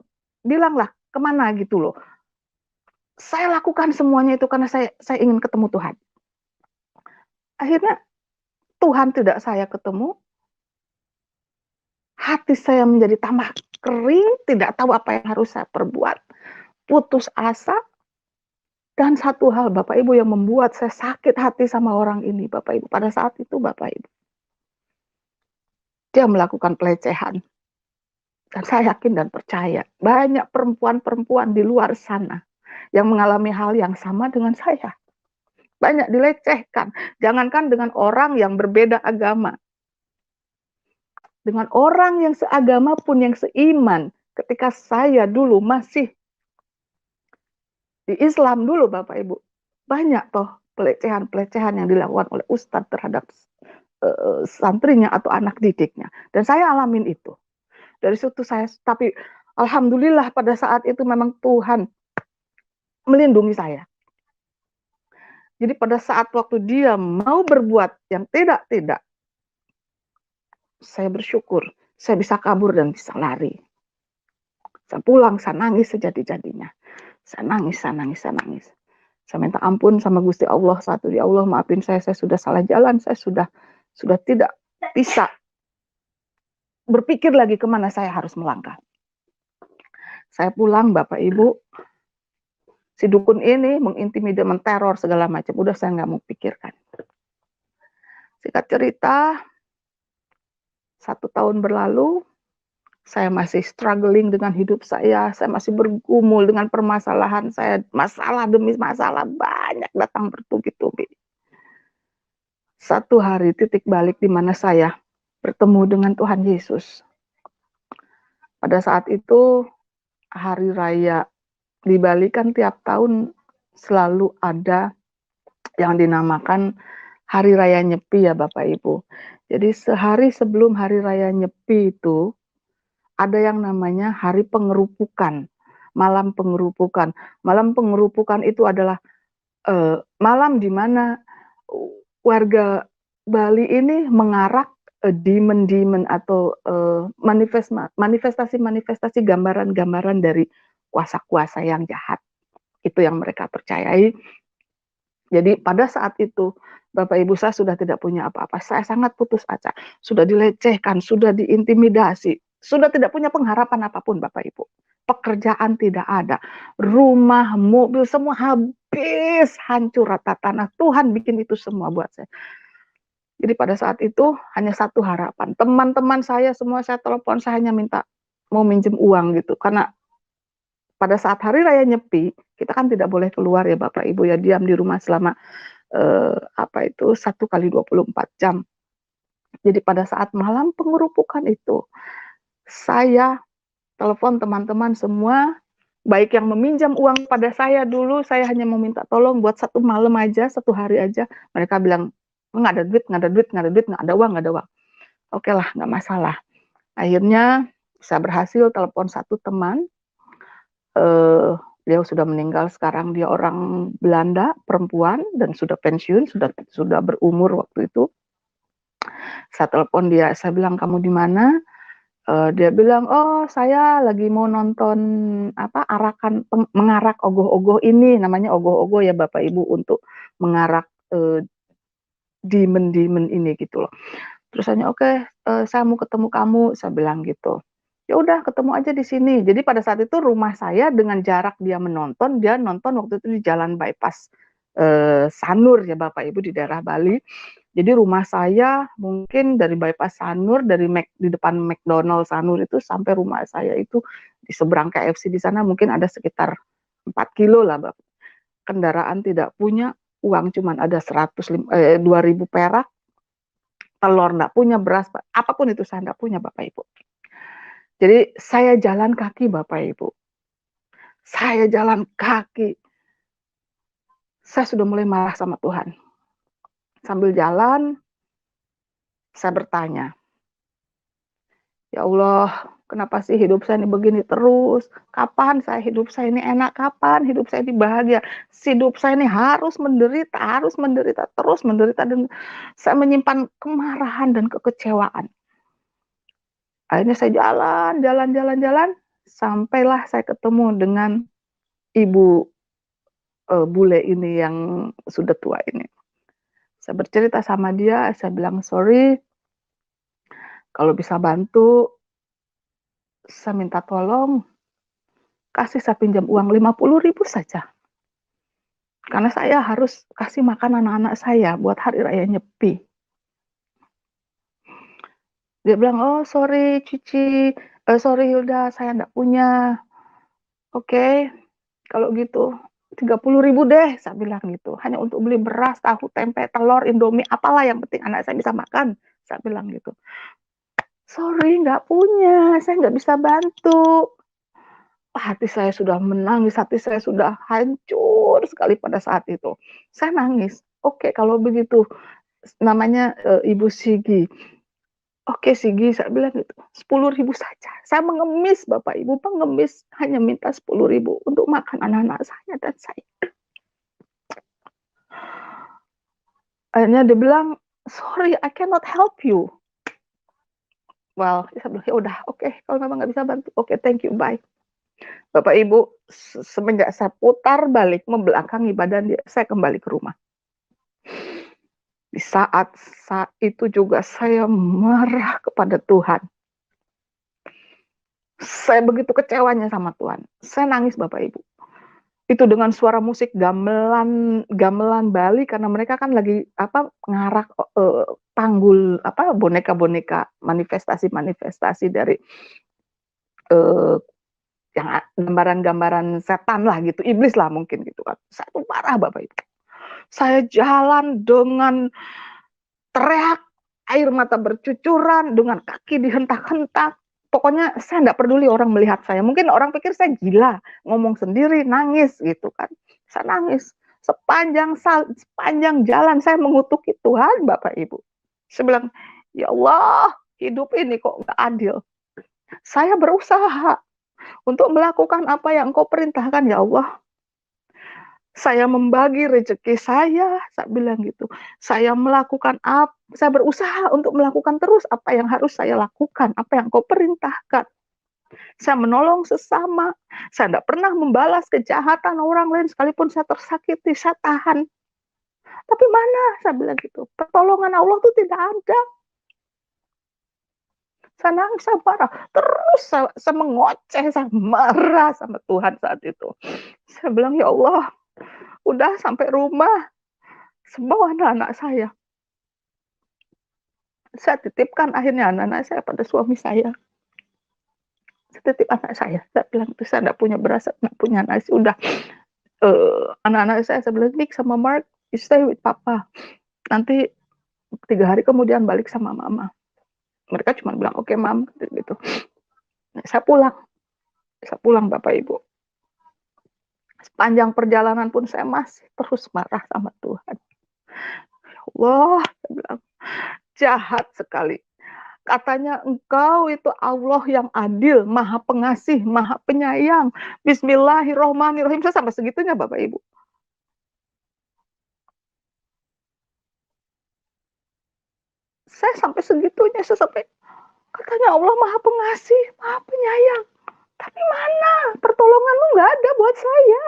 bilanglah kemana gitu loh. Saya lakukan semuanya itu karena saya ingin ketemu Tuhan. Akhirnya Tuhan tidak saya ketemu, hati saya menjadi tambah kering, tidak tahu apa yang harus saya perbuat, putus asa. Dan satu hal Bapak Ibu yang membuat saya sakit hati sama orang ini Bapak Ibu, pada saat itu Bapak Ibu, dia melakukan pelecehan. Dan saya yakin dan percaya banyak perempuan-perempuan di luar sana yang mengalami hal yang sama dengan saya. Banyak dilecehkan, jangankan dengan orang yang berbeda agama, dengan orang yang seagama pun, yang seiman. Ketika saya dulu masih di Islam dulu Bapak Ibu, banyak toh pelecehan-pelecehan yang dilakukan oleh ustadz terhadap santrinya atau anak didiknya. Dan saya alamin itu. Dari situ tapi alhamdulillah pada saat itu memang Tuhan melindungi saya. Jadi pada saat waktu dia mau berbuat yang tidak, saya bersyukur, saya bisa kabur dan bisa lari. Saya pulang, saya nangis sejadi-jadinya. Saya nangis. Saya minta ampun sama Gusti Allah satu, ya Allah maafin saya sudah salah jalan, saya sudah tidak bisa berpikir lagi kemana saya harus melangkah. Saya pulang Bapak Ibu, si dukun ini mengintimidasi, menteror segala macam, udah saya nggak mau pikirkan. Singkat cerita, 1 tahun berlalu, saya masih struggling dengan hidup saya masih bergumul dengan permasalahan saya, masalah demi masalah banyak datang bertubi-tubi. Satu hari titik balik di mana saya bertemu dengan Tuhan Yesus. Pada saat itu hari raya di Bali kan tiap tahun selalu ada yang dinamakan Hari Raya Nyepi ya Bapak Ibu. Jadi sehari sebelum Hari Raya Nyepi itu ada yang namanya Hari Pengerupukan, Malam Pengerupukan. Malam Pengerupukan itu adalah malam di mana warga Bali ini mengarak demon-demon atau manifestasi-manifestasi gambaran-gambaran dari kuasa-kuasa yang jahat. Itu yang mereka percayai. Jadi pada saat itu Bapak Ibu, saya sudah tidak punya apa-apa. Saya sangat putus asa. Sudah dilecehkan, sudah diintimidasi. Sudah tidak punya pengharapan apapun Bapak Ibu. Pekerjaan tidak ada. Rumah, mobil, semua habis. Hancur rata tanah. Tuhan bikin itu semua buat saya. Jadi pada saat itu hanya satu harapan. Teman-teman saya semua saya telepon, saya hanya minta mau minjem uang gitu. Karena pada saat hari raya Nyepi, kita kan tidak boleh keluar ya Bapak Ibu ya, diam di rumah selama 1 kali 24 jam. Jadi pada saat malam pengerupukan itu, saya telepon teman-teman semua, baik yang meminjam uang pada saya dulu, saya hanya meminta tolong buat 1 malam aja, 1 hari aja. Mereka bilang, nggak ada duit, nggak ada duit, nggak ada duit, nggak ada uang, nggak ada uang. Oke lah, nggak masalah. Akhirnya saya berhasil telepon satu teman, dia sudah meninggal sekarang, dia orang Belanda, perempuan, dan sudah pensiun, sudah berumur waktu itu. Saya telepon dia, saya bilang, kamu di mana? Dia bilang, oh saya lagi mau nonton mengarak ogoh-ogoh ini, namanya ogoh-ogoh ya Bapak Ibu, untuk mengarak demon-demon ini gitu loh. Terus saya, oke, saya mau ketemu kamu, saya bilang gitu. Ya udah ketemu aja di sini. Jadi pada saat itu rumah saya dengan jarak dia nonton waktu itu di Jalan Bypass Sanur ya Bapak Ibu, di daerah Bali. Jadi rumah saya mungkin dari Bypass Sanur, di depan McDonald Sanur itu sampai rumah saya itu di seberang KFC di sana mungkin ada sekitar 4 kilo lah Bapak. Kendaraan tidak punya, uang cuman ada 2.000 perak, telur enggak punya, beras, apapun itu saya enggak punya Bapak Ibu. Jadi saya jalan kaki Bapak Ibu. Saya jalan kaki. Saya sudah mulai marah sama Tuhan. Sambil jalan, saya bertanya, ya Allah, kenapa sih hidup saya ini begini terus? Kapan hidup saya ini enak? Kapan hidup saya ini bahagia? Hidup saya ini harus menderita, terus menderita. Dan saya menyimpan kemarahan dan kekecewaan. Akhirnya saya jalan, sampailah saya ketemu dengan ibu bule ini yang sudah tua ini. Saya bercerita sama dia, saya bilang, sorry, kalau bisa bantu, saya minta tolong, kasih saya pinjam uang 50.000 saja. Karena saya harus kasih makan anak-anak saya buat hari raya Nyepi. Dia bilang, oh sorry Cici, sorry Hilda, saya enggak punya. Oke, kalau gitu 30.000 deh, saya bilang gitu. Hanya untuk beli beras, tahu, tempe, telur, Indomie, apalah yang penting anak saya bisa makan. Saya bilang gitu. Sorry, nggak punya, saya nggak bisa bantu. Hati saya sudah menangis, hati saya sudah hancur sekali pada saat itu. Saya nangis. Oke, kalau begitu, namanya Ibu Sigi. Oke Sigi, saya bilang gitu, 10.000 saja. Saya mengemis Bapak Ibu, mengemis, hanya minta 10.000 untuk makan anak-anak saya dan saya. Akhirnya dia bilang, sorry, I cannot help you. Well, saya bilang, ya udah, oke, kalau memang nggak bisa bantu, oke, thank you, bye. Bapak Ibu, semenjak saya putar balik membelakangi badan dia, saya kembali ke rumah. Di saat itu juga saya marah kepada Tuhan. Saya begitu kecewanya sama Tuhan. Saya nangis Bapak Ibu. Itu dengan suara musik gamelan Bali, karena mereka kan lagi ngarak panggul boneka-boneka manifestasi dari yang gambaran-gambaran setan lah gitu, iblis lah mungkin gitu kan. Saya tuh parah Bapak Ibu. Saya jalan dengan teriak, air mata bercucuran, dengan kaki dihentak-hentak. Pokoknya saya nggak peduli orang melihat saya. Mungkin orang pikir saya gila, ngomong sendiri, nangis gitu kan. Saya nangis. Sepanjang jalan saya mengutuki Tuhan Bapak Ibu. Saya bilang, ya Allah, hidup ini kok nggak adil. Saya berusaha untuk melakukan apa yang Engkau perintahkan ya Allah. Saya membagi rezeki saya bilang gitu. Saya berusaha untuk melakukan terus apa yang harus saya lakukan, apa yang Kau perintahkan. Saya menolong sesama. Saya tidak pernah membalas kejahatan orang lain, sekalipun saya tersakiti, saya tahan. Tapi mana, saya bilang gitu, pertolongan Allah itu tidak ada. Saya nangis, saya marah, terus saya mengoceh, saya marah sama Tuhan saat itu. Saya bilang, "Ya Allah, udah sampai rumah, semua anak-anak saya titipkan akhirnya anak-anak saya pada suami saya. Saya titip anak saya bilang, "Tuh saya nggak punya beras, nggak punya nasi, udah, anak-anak saya bilang, "Nick sama Mark, you stay with papa, nanti 3 hari kemudian balik sama mama." Mereka cuma bilang, "Oke, Mam," gitu. Nah, saya pulang Bapak Ibu. Sepanjang perjalanan pun saya masih terus marah sama Tuhan. Ya Allah, saya bilang, jahat sekali. Katanya engkau itu Allah yang adil, maha pengasih, maha penyayang. Bismillahirrohmanirrohim. Saya sampai segitunya Bapak Ibu. Saya sampai segitunya, katanya Allah maha pengasih, maha penyayang. Tapi mana pertolonganmu nggak ada buat saya.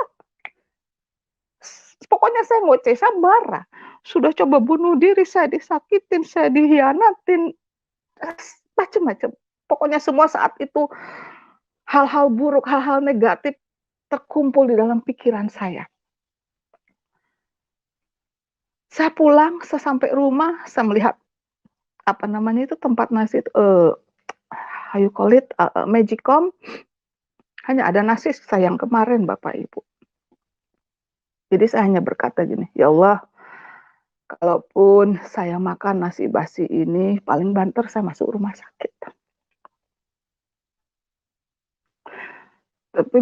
Pokoknya saya ngoceh, saya marah. Sudah coba bunuh diri, saya disakitin, saya dihianatin, macam-macam. Pokoknya semua saat itu hal-hal buruk, hal-hal negatif terkumpul di dalam pikiran saya. Saya pulang, saya sampai rumah, saya melihat apa namanya itu tempat nasi itu, how you call it, Magicom, hanya ada nasi saya yang kemarin Bapak Ibu. Jadi saya hanya berkata gini, "Ya Allah, kalaupun saya makan nasi basi ini, paling banter saya masuk rumah sakit. Tapi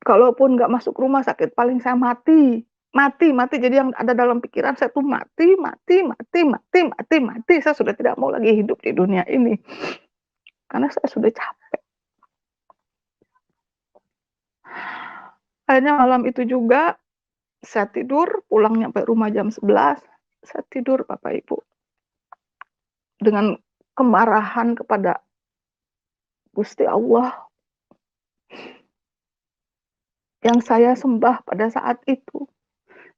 kalaupun nggak masuk rumah sakit, paling saya mati. Mati. Jadi yang ada dalam pikiran saya tuh mati. Saya sudah tidak mau lagi hidup di dunia ini. Karena saya sudah capek. Akhirnya malam itu juga, saya tidur, pulang nyampe rumah jam 11, saya tidur Bapak Ibu. Dengan kemarahan kepada Gusti Allah yang saya sembah pada saat itu.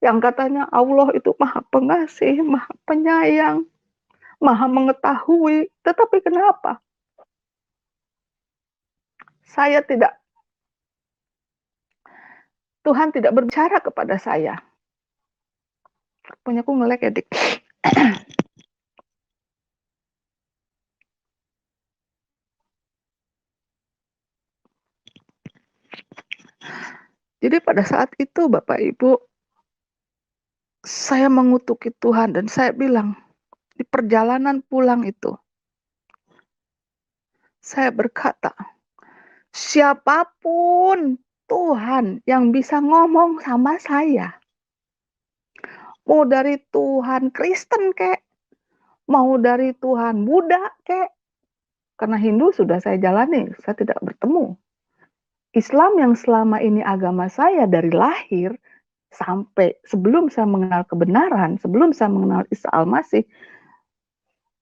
Yang katanya Allah itu maha pengasih, maha penyayang, maha mengetahui. Tetapi kenapa? Tuhan tidak berbicara kepada saya. Punyaku ngelek ya, Dik. Jadi pada saat itu Bapak Ibu, saya mengutuki Tuhan dan saya bilang, di perjalanan pulang itu, saya berkata, siapapun Tuhan yang bisa ngomong sama saya, mau dari Tuhan Kristen kek, mau dari Tuhan Buddha kek, karena Hindu sudah saya jalani, saya tidak bertemu. Islam yang selama ini agama saya dari lahir, sampai sebelum saya mengenal kebenaran, sebelum saya mengenal Isa Al-Masih,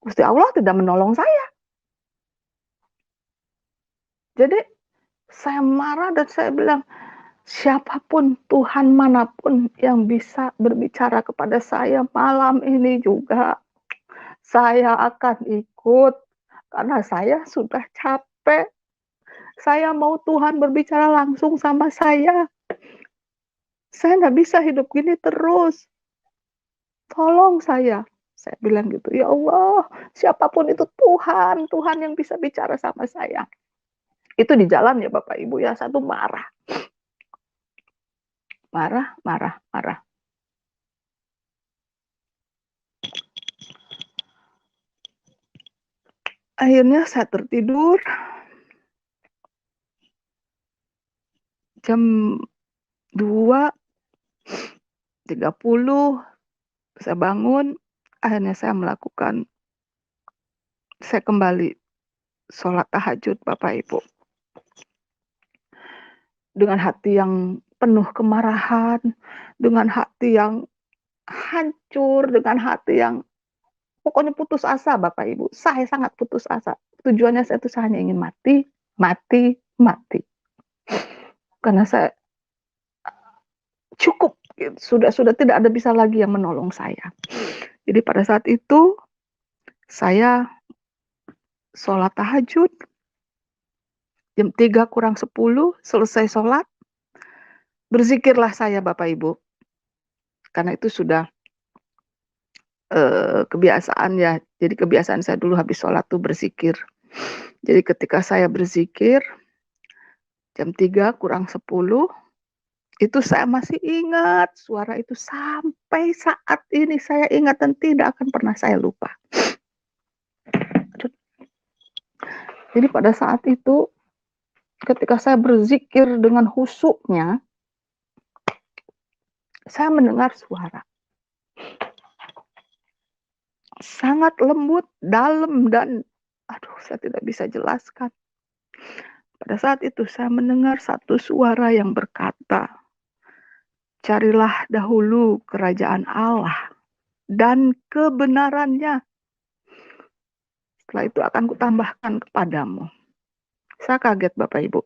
Gusti Allah tidak menolong saya. Jadi saya marah dan saya bilang, siapapun Tuhan manapun yang bisa berbicara kepada saya malam ini juga, saya akan ikut karena saya sudah capek. Saya mau Tuhan berbicara langsung sama saya. Saya nggak bisa hidup gini terus. Tolong saya bilang gitu. Ya Allah, siapapun itu Tuhan yang bisa bicara sama saya. Itu di jalan ya Bapak Ibu ya, satu marah. Marah. Akhirnya saya tertidur. Jam 2.30 saya bangun. Akhirnya saya kembali sholat tahajud Bapak Ibu. Dengan hati yang penuh kemarahan, dengan hati yang hancur, dengan hati yang pokoknya putus asa Bapak Ibu. Saya sangat putus asa. Tujuannya saya hanya ingin mati. Karena saya cukup, sudah tidak ada bisa lagi yang menolong saya. Jadi pada saat itu saya sholat tahajud, jam 3 kurang 10 selesai sholat, berzikirlah saya Bapak Ibu. Karena itu sudah kebiasaan ya. Jadi kebiasaan saya dulu habis sholat tuh berzikir. Jadi ketika saya berzikir, jam 3 kurang 10, itu saya masih ingat suara itu sampai saat ini saya ingat dan tidak akan pernah saya lupa. Jadi pada saat itu, ketika saya berzikir dengan khusyuknya, saya mendengar suara. Sangat lembut, dalam, dan aduh saya tidak bisa jelaskan. Pada saat itu saya mendengar satu suara yang berkata, carilah dahulu kerajaan Allah dan kebenarannya. Setelah itu akan kutambahkan kepadamu. Saya kaget Bapak Ibu.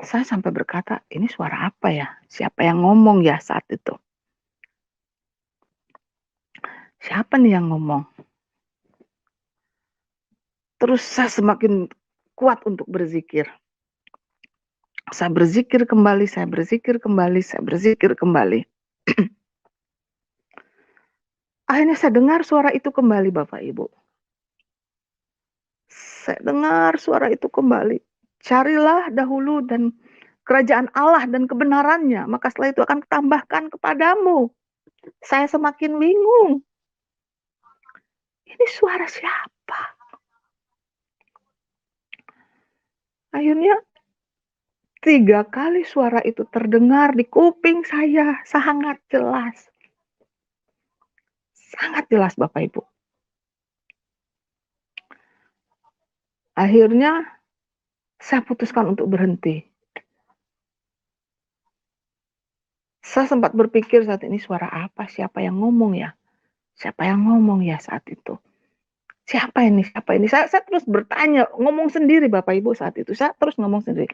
Saya sampai berkata, ini suara apa ya? Siapa yang ngomong ya saat itu? Siapa nih yang ngomong? Terus saya semakin kuat untuk berzikir. Saya berzikir kembali, saya berzikir kembali, saya berzikir kembali. Akhirnya saya dengar suara itu kembali Bapak Ibu. Saya dengar suara itu kembali. Carilah dahulu dan kerajaan Allah dan kebenarannya, maka setelah itu akan ditambahkan kepadamu. Saya semakin bingung. Ini suara siapa? Akhirnya 3 kali suara itu terdengar di kuping saya, sangat jelas. Sangat jelas Bapak Ibu. Akhirnya saya putuskan untuk berhenti. Saya sempat berpikir saat ini suara apa, siapa yang ngomong ya? Siapa yang ngomong ya saat itu? Siapa ini? Siapa ini? Saya terus bertanya, ngomong sendiri Bapak Ibu saat itu. Saya terus ngomong sendiri.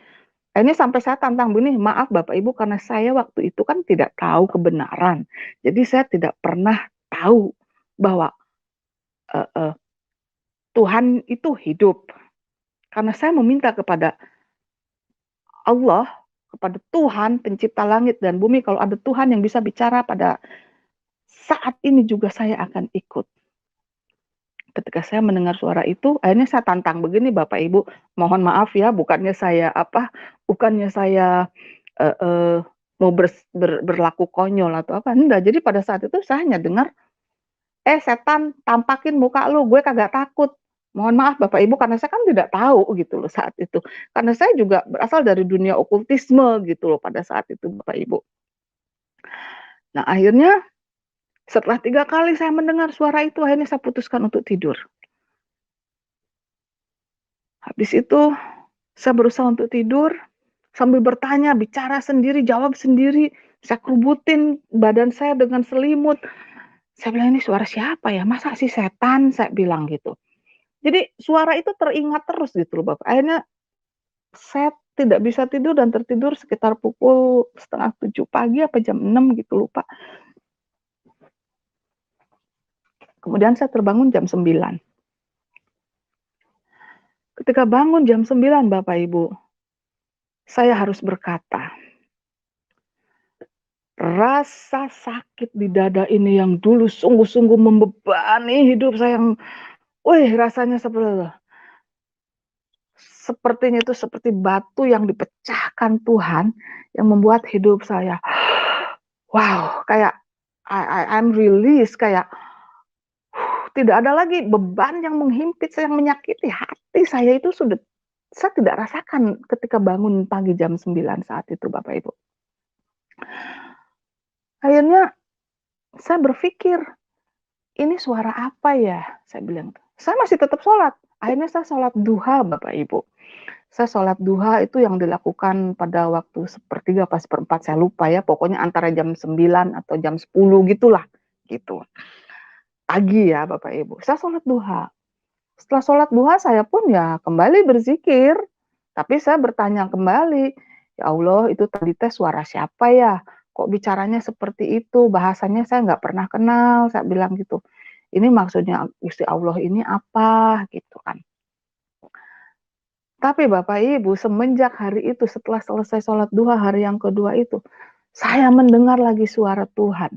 Ini sampai saya tantang begini, maaf Bapak Ibu karena saya waktu itu kan tidak tahu kebenaran. Jadi saya tidak pernah tahu bahwa Tuhan itu hidup. Karena saya meminta kepada Allah, kepada Tuhan pencipta langit dan bumi, kalau ada Tuhan yang bisa bicara pada saat ini juga saya akan ikut. Ketika saya mendengar suara itu, akhirnya saya tantang begini Bapak Ibu, mohon maaf ya, bukannya saya mau berlaku konyol atau apa, enggak. Jadi pada saat itu saya hanya dengar, setan tampakin muka lu, gue kagak takut. Mohon maaf Bapak Ibu karena saya kan tidak tahu gitu loh saat itu. Karena saya juga berasal dari dunia okultisme gitu loh pada saat itu Bapak Ibu. Nah akhirnya setelah 3 kali saya mendengar suara itu, akhirnya saya putuskan untuk tidur. Habis itu saya berusaha untuk tidur, sambil bertanya, bicara sendiri, jawab sendiri. Saya kerubutin badan saya dengan selimut. Saya bilang, ini suara siapa ya? Masa sih setan? Saya bilang gitu. Jadi suara itu teringat terus gitu loh Bapak. Akhirnya saya tidak bisa tidur dan tertidur sekitar pukul 6:30 pagi apa jam 6 gitu lupa. Kemudian saya terbangun jam 9. Ketika bangun jam 9 Bapak Ibu, saya harus berkata, rasa sakit di dada ini yang dulu sungguh-sungguh membebani hidup saya yang, rasanya sepertinya itu seperti batu yang dipecahkan Tuhan yang membuat hidup saya, wow, kayak I'm released, kayak tidak ada lagi beban yang menghimpit, yang menyakiti hati saya itu saya tidak rasakan ketika bangun pagi jam 9 saat itu Bapak Ibu. Akhirnya saya berpikir, ini suara apa ya? Saya bilang, saya masih tetap sholat. Akhirnya saya sholat duha Bapak Ibu. Saya sholat duha itu yang dilakukan pada waktu 1/3 apa 1/4 saya lupa ya. Pokoknya antara jam 9 atau jam 10 gitulah. Gitu. Pagi ya Bapak Ibu. Saya sholat duha. Setelah sholat duha saya pun ya kembali berzikir. Tapi saya bertanya kembali, ya Allah itu tadi teh suara siapa ya? kok bicaranya seperti itu, bahasanya saya nggak pernah kenal, saya bilang gitu. Ini maksudnya Gusti Allah ini apa, gitu kan. Tapi Bapak Ibu, semenjak hari itu, setelah selesai sholat duha hari yang kedua itu, saya mendengar lagi suara Tuhan.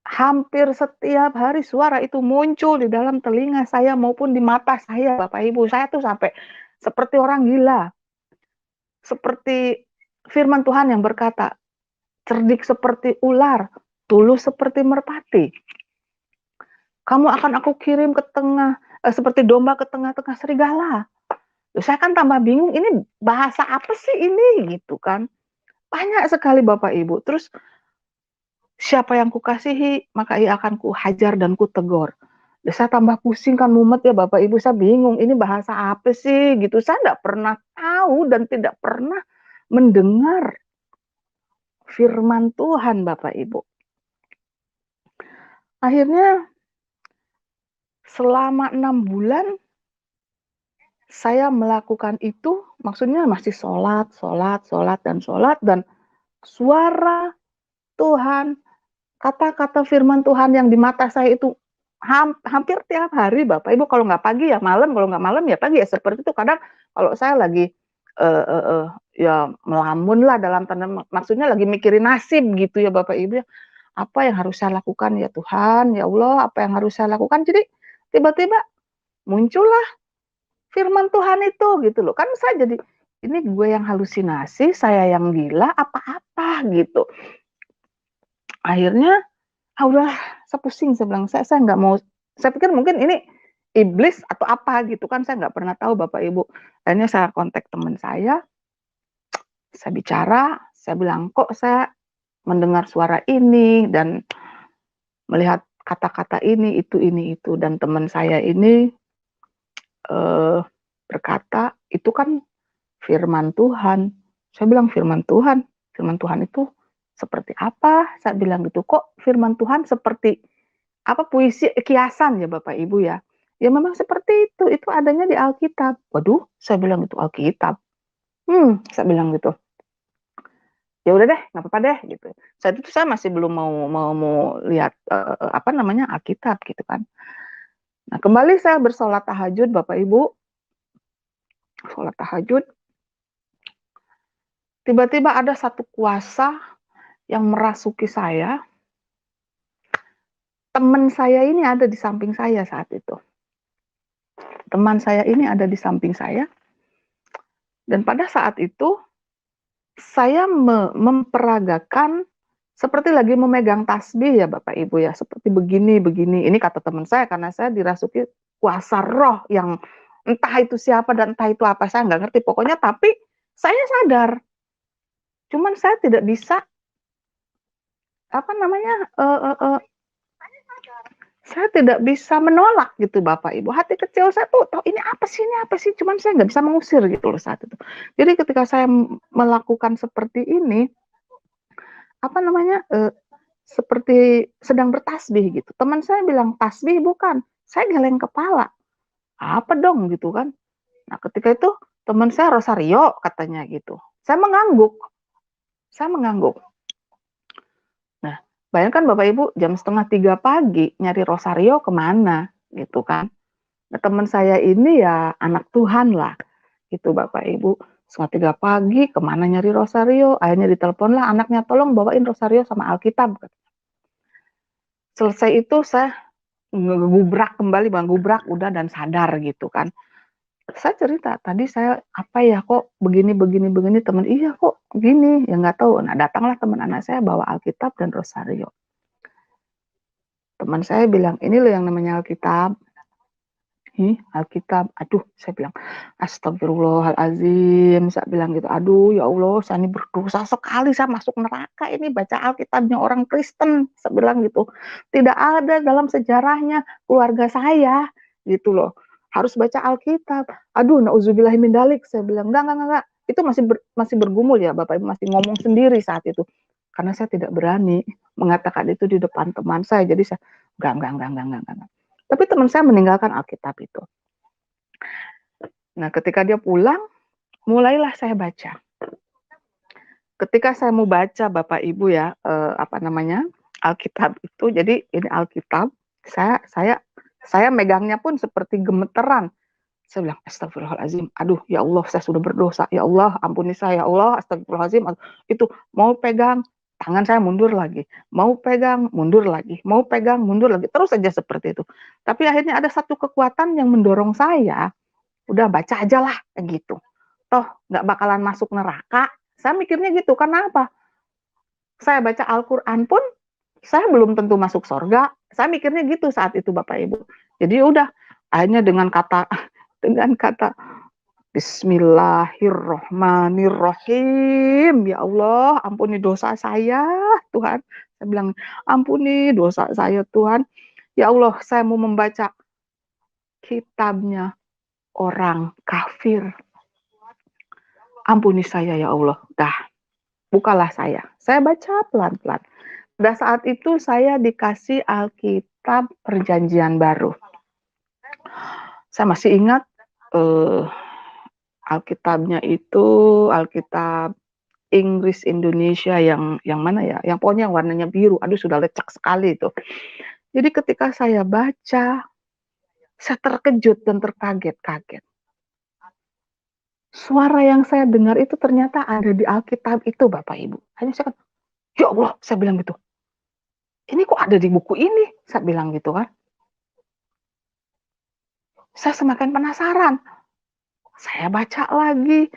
Hampir setiap hari suara itu muncul di dalam telinga saya maupun di mata saya, Bapak Ibu. Saya tuh sampai seperti orang gila. Seperti firman Tuhan yang berkata, cerdik seperti ular, tulus seperti merpati. Kamu akan aku kirim ke tengah, seperti domba ke tengah-tengah serigala. Saya kan tambah bingung, ini bahasa apa sih ini, gitu kan. Banyak sekali Bapak Ibu. Terus, siapa yang kukasihi, maka ia akan kuhajar dan kutegur. Saya tambah pusing kan, mumet ya Bapak Ibu, saya bingung, ini bahasa apa sih, gitu. Saya tidak pernah tahu dan tidak pernah mendengar firman Tuhan Bapak Ibu. Akhirnya, selama 6 bulan, saya melakukan itu, maksudnya masih sholat, dan suara Tuhan, kata-kata firman Tuhan yang di mata saya itu hampir tiap hari Bapak Ibu, kalau nggak pagi ya malam, kalau nggak malam ya pagi, ya seperti itu. Kadang kalau saya lagi ya melamun lah, dalam tanda maksudnya lagi mikirin nasib gitu ya Bapak Ibu ya. Apa yang harus saya lakukan ya Tuhan, ya Allah, apa yang harus saya lakukan? Jadi tiba-tiba muncullah firman Tuhan itu gitu loh. Kan saya jadi, ini gue yang halusinasi, saya yang gila, apa-apa gitu. Akhirnya, udah, saya pusing, saya bilang, saya nggak mau, saya pikir mungkin ini iblis atau apa gitu kan, saya nggak pernah tahu Bapak Ibu. Akhirnya saya kontak teman saya bicara, saya bilang, kok saya mendengar suara ini dan melihat kata-kata ini, itu, dan teman saya ini berkata, itu kan firman Tuhan. Saya bilang, firman Tuhan itu seperti apa? Saya bilang gitu, kok firman Tuhan seperti apa, puisi, kiasan ya Bapak Ibu ya. Ya memang seperti itu adanya di Alkitab. Waduh, saya bilang gitu, Alkitab. Saya bilang gitu. Ya udah deh, nggak apa-apa deh gitu. Saat itu saya masih belum mau lihat apa namanya, Alkitab gitu kan. Nah, kembali saya bersolat tahajud Bapak Ibu, sholat tahajud, tiba-tiba ada satu kuasa yang merasuki saya. Teman saya ini ada di samping saya saat itu. Teman saya ini ada di samping saya. Dan pada saat itu, saya memperagakan seperti lagi memegang tasbih ya Bapak Ibu ya. Seperti begini. Ini kata teman saya, karena saya dirasuki kuasa roh yang entah itu siapa dan entah itu apa. Saya nggak ngerti. Pokoknya tapi saya sadar. Cuman saya tidak bisa, apa namanya, saya tidak bisa menolak gitu Bapak Ibu. Hati kecil saya tuh, ini apa sih, cuman saya nggak bisa mengusir gitu loh saat itu. Jadi ketika saya melakukan seperti ini, apa namanya, seperti sedang bertasbih gitu. Teman saya bilang, tasbih bukan, saya geleng kepala. Apa dong gitu kan. Nah ketika itu teman saya, rosario katanya gitu. Saya mengangguk. Nah, bayangkan Bapak Ibu, jam 2:30 pagi nyari rosario kemana gitu kan. Nah, teman saya ini ya anak Tuhan lah, gitu Bapak Ibu. 2:30 pagi kemana nyari rosario? Akhirnya ditelepon lah anaknya, tolong bawain rosario sama Alkitab. Selesai itu saya ngegubrak kembali, Bang, gubrak udah dan sadar gitu kan. Saya cerita, tadi saya apa ya, kok begini, teman, iya kok gini, ya nggak tahu. Nah datanglah teman anak saya bawa Alkitab dan rosario. Teman saya bilang, ini loh yang namanya Alkitab. Alkitab. Aduh, saya bilang, astagfirullahalazim. Saya bilang gitu, aduh ya Allah, saya ini berdosa sekali, saya masuk neraka ini baca Alkitabnya orang Kristen. Saya bilang gitu. Tidak ada dalam sejarahnya keluarga saya gitu loh. Harus baca Alkitab. Aduh, nauzubillahi min dzalik. Saya bilang, enggak. Itu masih bergumul ya, Bapak Ibu, masih ngomong sendiri saat itu. Karena saya tidak berani mengatakan itu di depan teman saya. Jadi saya, enggak. Tapi teman saya meninggalkan Alkitab itu. Nah, ketika dia pulang, mulailah saya baca. ketika saya mau baca Bapak Ibu ya, apa namanya, Alkitab itu, jadi ini Alkitab, saya saya saya megangnya pun seperti gemeteran. Saya bilang, "Astagfirullahaladzim, aduh ya Allah saya sudah berdosa, ya Allah ampuni saya, ya Allah astagfirullahaladzim." Itu mau pegang, tangan saya mundur lagi, mau pegang, mundur lagi, mau pegang, mundur lagi, terus saja seperti itu. Tapi akhirnya ada satu kekuatan yang mendorong saya, udah baca aja lah, kayak gitu. Toh nggak bakalan masuk neraka, saya mikirnya gitu, karena apa? Saya baca Al-Quran pun, saya belum tentu masuk surga, saya mikirnya gitu saat itu Bapak Ibu. Jadi udah, akhirnya dengan kata dengan kata Bismillahirrohmanirrohim. Ya Allah, ampuni dosa saya, Tuhan. Saya bilang, ampuni dosa saya, Tuhan. Ya Allah, saya mau membaca kitabnya orang kafir. Ampuni saya, ya Allah. Dah, bukalah saya. Saya baca pelan-pelan. Pada saat itu saya dikasih Alkitab Perjanjian Baru. Saya masih ingat Alkitabnya itu Alkitab Inggris Indonesia yang mana ya? Yang pokoknya warnanya biru. Aduh sudah lecek sekali itu. Jadi ketika saya baca, saya terkejut dan terkaget-kaget. Suara yang saya dengar itu ternyata ada di Alkitab itu Bapak Ibu. Hanya saya kan, ya Allah, saya bilang gitu. Ini kok ada di buku ini? Saya bilang gitu kan. Saya semakin penasaran. Saya baca lagi,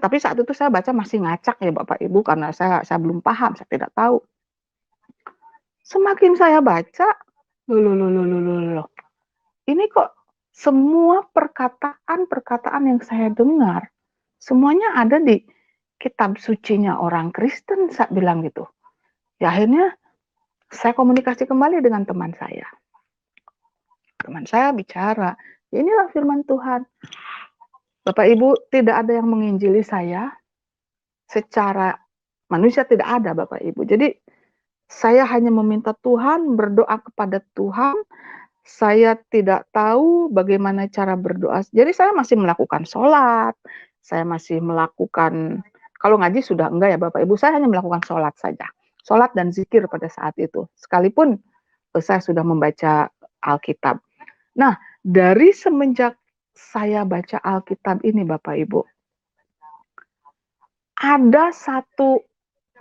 tapi saat itu saya baca masih ngacak ya Bapak Ibu, karena saya belum paham, saya tidak tahu. Semakin saya baca, loh, ini kok semua perkataan-perkataan yang saya dengar, semuanya ada di kitab sucinya orang Kristen, saya bilang gitu. Ya akhirnya saya komunikasi kembali dengan teman saya. Teman saya bicara, ya inilah firman Tuhan. Bapak Ibu, tidak ada yang menginjili saya secara manusia, tidak ada Bapak Ibu. Jadi saya hanya meminta Tuhan, berdoa kepada Tuhan. Saya tidak tahu bagaimana cara berdoa. Jadi saya masih melakukan sholat, saya masih melakukan, kalau ngaji sudah enggak ya Bapak Ibu, saya hanya melakukan sholat saja. Sholat dan zikir pada saat itu. Sekalipun saya sudah membaca Alkitab. Nah, dari semenjak saya baca Alkitab ini Bapak Ibu, ada satu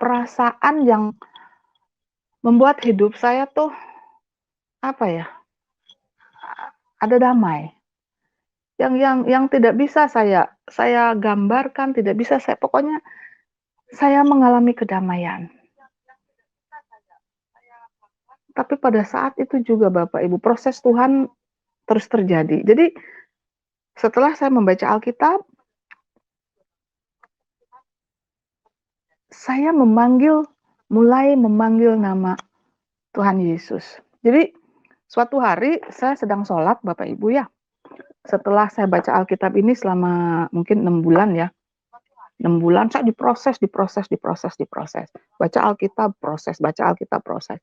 perasaan yang membuat hidup saya tuh apa ya? Ada damai. Yang tidak bisa saya gambarkan, tidak bisa saya, pokoknya saya mengalami kedamaian. Tapi pada saat itu juga Bapak Ibu, proses Tuhan terus terjadi. Jadi setelah saya membaca Alkitab, saya mulai memanggil nama Tuhan Yesus. Jadi suatu hari saya sedang sholat Bapak Ibu ya. Setelah saya baca Alkitab ini selama mungkin 6 bulan ya. 6 bulan saya diproses. Baca Alkitab proses, baca Alkitab proses.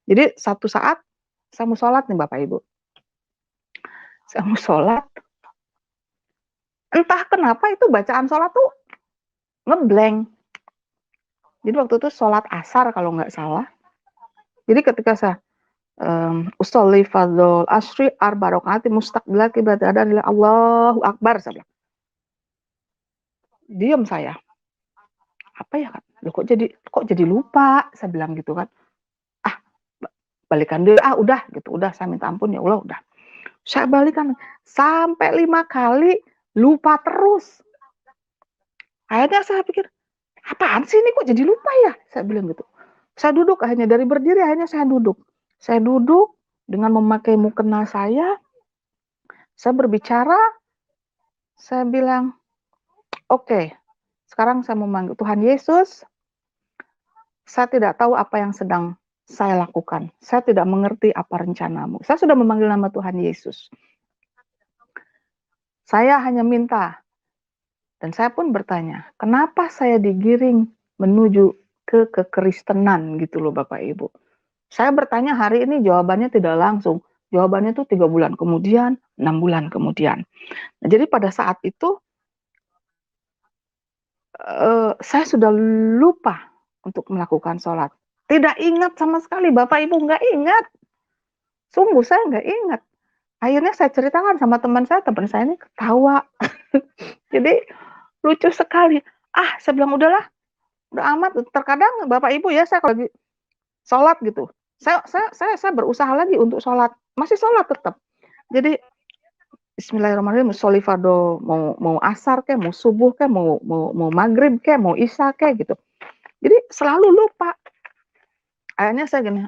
Jadi satu saat saya mau sholat nih Bapak Ibu. Saya mau sholat. Entah kenapa itu bacaan sholat tuh ngeblank. Jadi waktu itu sholat asar kalau nggak salah. Jadi ketika saya usolli fardhol asri arba rakaat mustaqbilal kiblat ada Allahu Akbar, saya bilang. Diam saya. Apa ya kan? Loh, kok jadi lupa, saya bilang gitu kan. Ah, balikan dulu, udah gitu, udah saya minta ampun ya Allah, udah. Saya balikan sampai 5 kali lupa terus. Akhirnya saya pikir, apaan sih ini kok jadi lupa ya? Saya bilang gitu. Saya duduk, akhirnya dari berdiri akhirnya saya duduk. Saya duduk dengan memakai mukena saya berbicara, saya bilang, oke, sekarang saya memanggil Tuhan Yesus. Saya tidak tahu apa yang sedang saya lakukan. Saya tidak mengerti apa rencanamu. Saya sudah memanggil nama Tuhan Yesus. Saya hanya minta, dan saya pun bertanya, kenapa saya digiring menuju ke kekristenan gitu loh Bapak Ibu. Saya bertanya hari ini, jawabannya tidak langsung. Jawabannya itu 3 bulan kemudian, 6 bulan kemudian. Nah, jadi pada saat itu, saya sudah lupa untuk melakukan sholat. Tidak ingat sama sekali, Bapak Ibu, nggak ingat. Sungguh saya nggak ingat. Akhirnya saya ceritakan sama teman saya ini ketawa. Jadi lucu sekali. Saya bilang udahlah, udah amat. Terkadang Bapak Ibu ya, saya kalau lagi sholat gitu, saya berusaha lagi untuk sholat, masih sholat tetap. Jadi Bismillahirrahmanirrahim, solifado, mau asar kayak, mau subuh kayak, mau maghrib kayak, mau isya kayak gitu. Jadi selalu lupa. Akhirnya saya gini,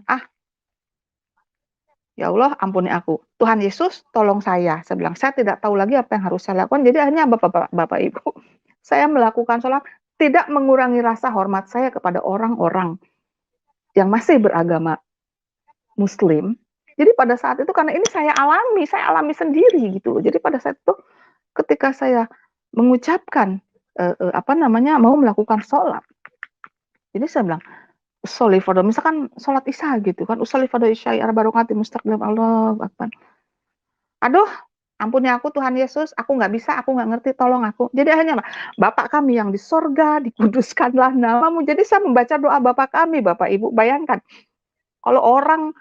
ya Allah ampuni aku. Tuhan Yesus tolong saya. Saya bilang, saya tidak tahu lagi apa yang harus saya lakukan. Jadi akhirnya Bapak Ibu, saya melakukan sholat, tidak mengurangi rasa hormat saya kepada orang-orang yang masih beragama Muslim. Jadi pada saat itu, karena ini saya alami sendiri gitu loh. Jadi pada saat itu ketika saya mengucapkan mau melakukan sholat, jadi saya bilang usolli fardhu, misalkan sholat isya gitu kan, usolli fardhu isya arba'ati mustaqbil, Allah akbar. Aduh, ampuni aku Tuhan Yesus, aku nggak bisa, aku nggak ngerti, tolong aku. Jadi akhirnya apa? Bapak kami yang di sorga, dikuduskanlah namamu. Jadi saya membaca doa Bapak kami, Bapak Ibu. Bayangkan, kalau orang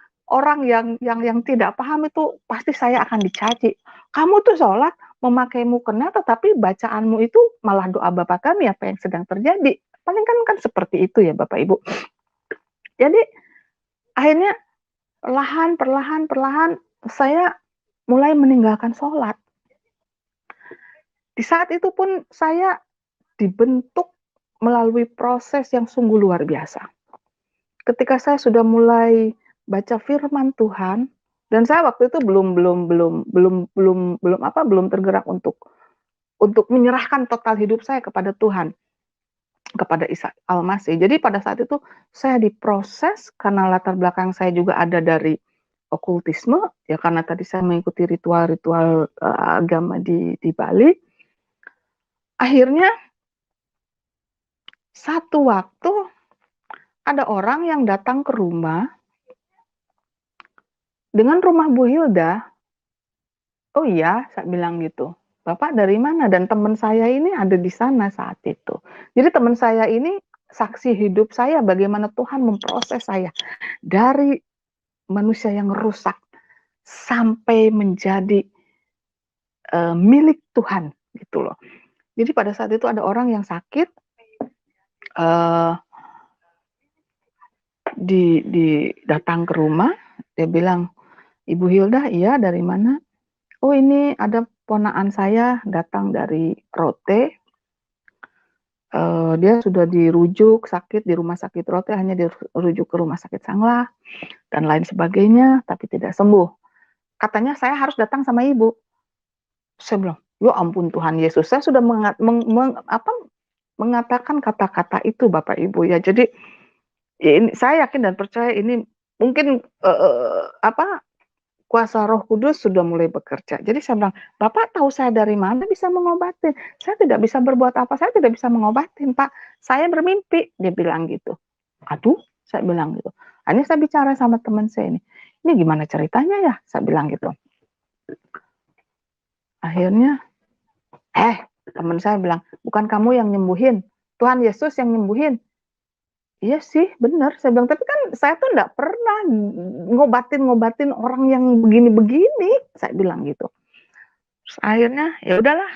yang tidak paham itu pasti saya akan dicaci. Kamu tuh sholat memakai mukena, tetapi bacaanmu itu malah doa Bapak kami, apa yang sedang terjadi. Paling kan seperti itu ya Bapak Ibu. Jadi akhirnya perlahan saya mulai meninggalkan sholat. Di saat itu pun saya dibentuk melalui proses yang sungguh luar biasa. Ketika saya sudah mulai baca firman Tuhan, dan saya waktu itu belum tergerak untuk menyerahkan total hidup saya kepada Tuhan, kepada Isa Al-Masih. Jadi pada saat itu saya diproses karena latar belakang saya juga ada dari okultisme, ya karena tadi saya mengikuti ritual-ritual agama di Bali. Akhirnya satu waktu ada orang yang datang ke rumah dengan rumah Bu Hilda. Oh iya, saya bilang gitu. Bapak dari mana? Dan teman saya ini ada di sana saat itu. Jadi teman saya ini saksi hidup saya bagaimana Tuhan memproses saya dari manusia yang rusak sampai menjadi milik Tuhan gitu loh. Jadi pada saat itu ada orang yang sakit datang ke rumah, dia bilang, Ibu Hilda, iya dari mana? Oh ini ada ponakan saya datang dari Rote, dia sudah dirujuk sakit di rumah sakit Rote, hanya dirujuk ke rumah sakit Sanglah dan lain sebagainya, tapi tidak sembuh. Katanya saya harus datang sama ibu. Saya bilang, ya ampun Tuhan Yesus, saya sudah mengatakan kata-kata itu Bapak Ibu ya. Jadi ya ini, saya yakin dan percaya ini mungkin kuasa Roh Kudus sudah mulai bekerja. Jadi saya bilang, Bapak tahu saya dari mana bisa mengobatin? Saya tidak bisa berbuat apa, saya tidak bisa mengobatin, Pak. Saya bermimpi, dia bilang gitu. Aduh, saya bilang gitu. Akhirnya saya bicara sama teman saya ini gimana ceritanya ya? Saya bilang gitu. Akhirnya, teman saya bilang, bukan kamu yang nyembuhin, Tuhan Yesus yang nyembuhin. Iya sih, benar. Saya bilang, tapi kan saya tuh enggak pernah ngobatin orang yang begini-begini. Saya bilang gitu. Terus akhirnya, ya udahlah.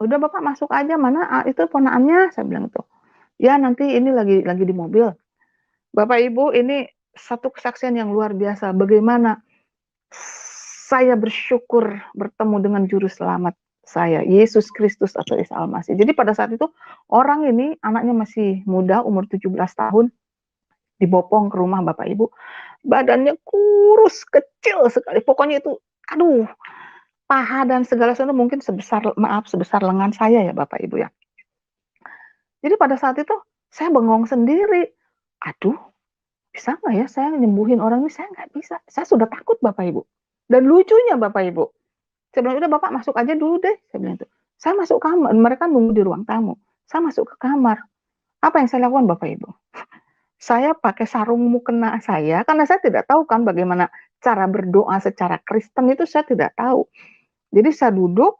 Udah Bapak masuk aja, mana itu ponakannya? Saya bilang itu. Ya nanti ini lagi di mobil. Bapak Ibu, ini satu kesaksian yang luar biasa. Bagaimana saya bersyukur bertemu dengan juru selamat saya, Yesus Kristus atau Isa Al-Masih. Jadi pada saat itu orang ini anaknya masih muda, umur 17 tahun, dibopong ke rumah Bapak Ibu. Badannya kurus, kecil sekali. Pokoknya itu, aduh, paha dan segala sesuatu mungkin sebesar lengan saya ya Bapak Ibu ya. Jadi pada saat itu saya bengong sendiri. Aduh, bisa nggak ya saya nyembuhin orang ini? Saya nggak bisa. Saya sudah takut Bapak Ibu. Dan lucunya Bapak Ibu, saya bilang, udah Bapak masuk aja dulu deh. Saya bilang itu. Saya masuk kamar, mereka nunggu di ruang tamu. Saya masuk ke kamar. Apa yang saya lakukan Bapak Ibu? Saya pakai sarung mukena saya, karena saya tidak tahu kan bagaimana cara berdoa secara Kristen itu saya tidak tahu. Jadi saya duduk,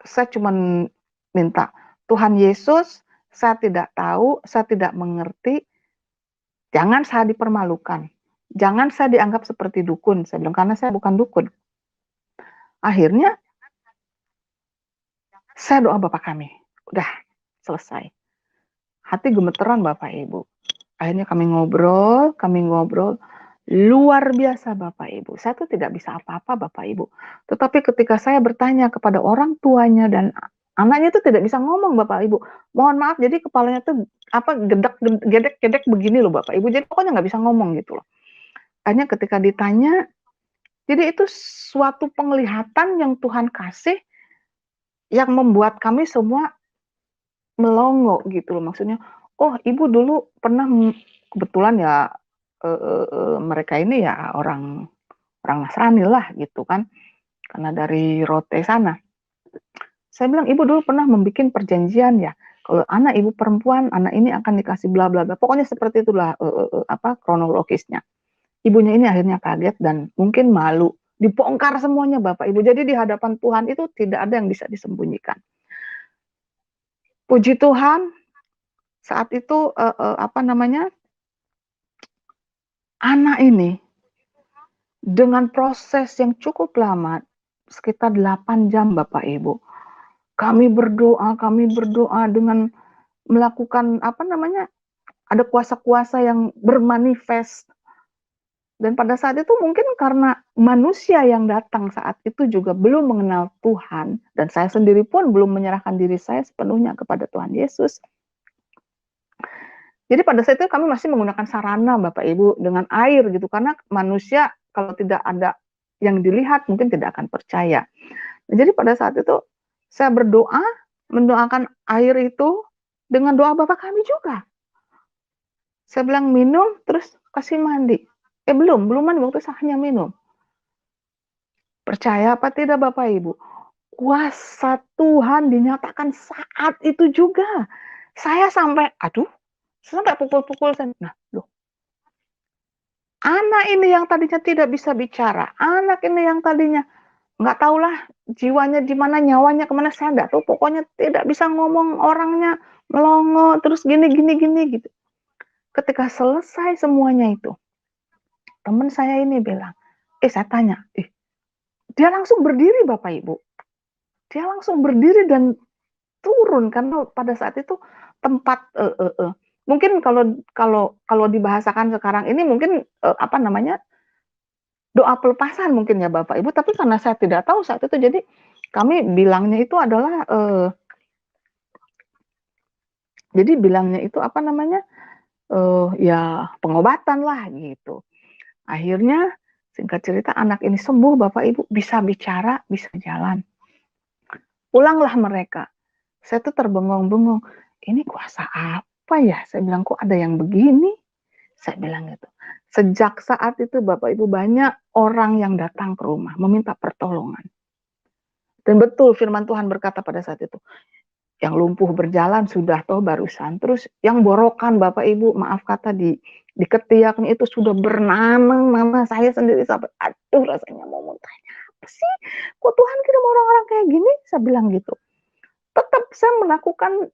Saya cuman minta, "Tuhan Yesus, saya tidak tahu, saya tidak mengerti, jangan saya dipermalukan, jangan saya dianggap seperti dukun," saya bilang, "karena saya bukan dukun." Akhirnya saya doa Bapa Kami, udah selesai. Hati gemeteran Bapak Ibu. Akhirnya kami ngobrol, luar biasa Bapak Ibu. Saya tuh tidak bisa apa-apa Bapak Ibu. Tetapi ketika saya bertanya kepada orang tuanya dan anaknya itu tidak bisa ngomong Bapak Ibu. Mohon maaf, jadi kepalanya tuh apa gedek begini loh Bapak Ibu. Jadi pokoknya nggak bisa ngomong gitu loh. Akhirnya ketika ditanya, jadi itu suatu penglihatan yang Tuhan kasih yang membuat kami semua melongo gitu loh. Maksudnya, oh ibu dulu pernah kebetulan ya mereka ini ya orang orang Nasrani lah gitu kan, karena dari Rote sana. Saya bilang, "Ibu dulu pernah membuat perjanjian ya, kalau anak ibu perempuan, anak ini akan dikasih bla bla bla." Pokoknya seperti itulah apa kronologisnya. Ibunya ini akhirnya kaget dan mungkin malu. Dibongkar semuanya Bapak Ibu. Jadi di hadapan Tuhan itu tidak ada yang bisa disembunyikan. Puji Tuhan, saat itu apa namanya? Anak ini dengan proses yang cukup lama, sekitar 8 jam Bapak Ibu. Kami berdoa dengan melakukan apa namanya? Ada kuasa-kuasa yang bermanifest. Dan pada saat itu mungkin karena manusia yang datang saat itu juga belum mengenal Tuhan dan saya sendiri pun belum menyerahkan diri saya sepenuhnya kepada Tuhan Yesus. Jadi pada saat itu kami masih menggunakan sarana Bapak Ibu dengan air gitu, karena manusia kalau tidak ada yang dilihat mungkin tidak akan percaya. Nah, jadi pada saat itu saya berdoa, mendoakan air itu dengan doa Bapa Kami juga. Saya bilang minum terus kasih mandi. Belum mandi waktu itu hanya minum. Percaya apa tidak Bapak Ibu? Kuasa Tuhan dinyatakan saat itu juga. Saya sampai, aduh, sampai pukul-pukul. Nah, loh, anak ini yang tadinya tidak bisa bicara, anak ini yang tadinya nggak tahulah jiwanya di mana, nyawanya kemana, saya nggak tahu. Pokoknya tidak bisa ngomong orangnya, melongo, terus gini, gini, gini gitu. Ketika selesai semuanya itu, teman saya ini bilang, saya tanya, dia langsung berdiri Bapak Ibu. Dia langsung berdiri dan turun karena pada saat itu tempat mungkin kalau kalau kalau dibahasakan sekarang ini mungkin apa namanya doa pelepasan mungkin ya Bapak Ibu, tapi karena saya tidak tahu saat itu jadi kami bilangnya itu adalah jadi bilangnya itu apa namanya ya pengobatan lah gitu. Akhirnya singkat cerita anak ini sembuh Bapak Ibu, bisa bicara, bisa jalan. Pulanglah mereka. Saya tuh terbengong-bengong, ini kuasa apa ya? Saya bilang, kok ada yang begini? Saya bilang gitu. Sejak saat itu Bapak Ibu banyak orang yang datang ke rumah meminta pertolongan. Dan betul firman Tuhan berkata pada saat itu, yang lumpuh berjalan sudah toh barusan. Terus yang borokan Bapak Ibu, maaf kata di ketiaknya itu sudah bernanang nama saya sendiri sampai aduh rasanya mau muntahnya. Apa sih? Kok Tuhan kirim orang-orang kayak gini? Saya bilang gitu. Tetap saya melakukan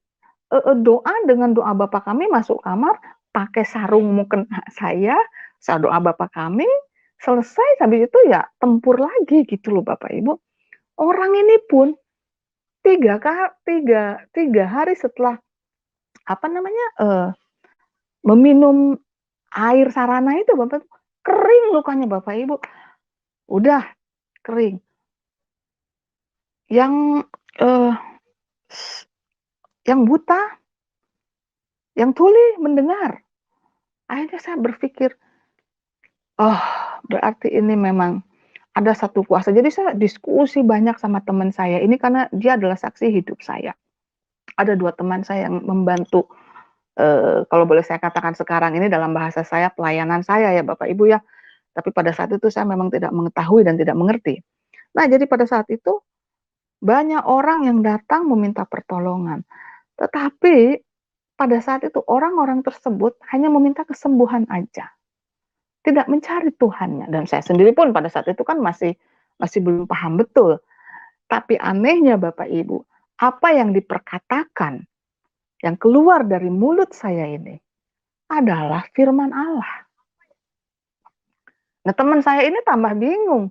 doa dengan doa Bapa Kami, masuk kamar, pakai sarung mukena saya doa Bapa Kami, selesai habis itu ya tempur lagi gitu loh Bapak Ibu. Orang ini pun tiga hari setelah apa namanya meminum air sarana itu Bapak, kering lukanya Bapak Ibu, udah kering. Yang eh, yang buta, yang tuli mendengar. Akhirnya saya berpikir, oh berarti ini memang ada satu kuasa. Jadi saya diskusi banyak sama teman saya. Ini karena dia adalah saksi hidup saya. Ada 2 teman saya yang membantu, kalau boleh saya katakan sekarang ini dalam bahasa saya pelayanan saya ya Bapak Ibu ya. Tapi pada saat itu saya memang tidak mengetahui dan tidak mengerti. Nah jadi pada saat itu banyak orang yang datang meminta pertolongan. Tetapi pada saat itu orang-orang tersebut hanya meminta kesembuhan aja. Tidak mencari Tuhannya dan saya sendiri pun pada saat itu kan masih belum paham betul. Tapi anehnya Bapak Ibu, apa yang diperkatakan, yang keluar dari mulut saya ini adalah firman Allah. Nah, teman saya ini tambah bingung.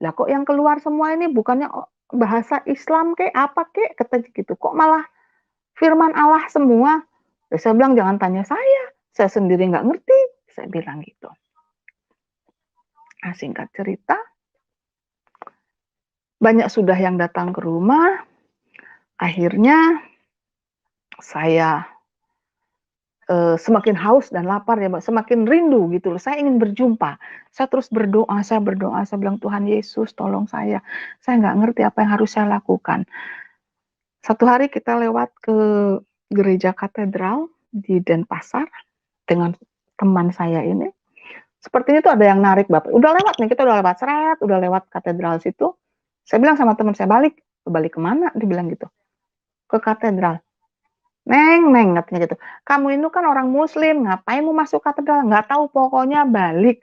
Lah kok yang keluar semua ini bukannya bahasa Islam kek apa kek, kata gitu. Kok malah firman Allah semua? Ya, saya bilang jangan tanya saya sendiri nggak ngerti. Saya bilang gitu. Nah, singkat cerita, banyak sudah yang datang ke rumah. Akhirnya saya semakin haus dan lapar ya, Mbak, semakin rindu gitu loh. Saya ingin berjumpa. Saya terus berdoa, saya bilang, Tuhan Yesus tolong saya nggak ngerti apa yang harus saya lakukan. Satu hari kita lewat ke gereja katedral di Denpasar dengan teman saya ini. Sepertinya tuh ada yang narik Bapak. Udah lewat nih, kita udah lewat seret, udah lewat katedral situ. Saya bilang sama teman saya, balik kemana? Dibilang gitu. Ke katedral. Neng, katanya gitu. Kamu itu kan orang muslim, ngapain mau masuk katedral? Nggak tahu, pokoknya balik.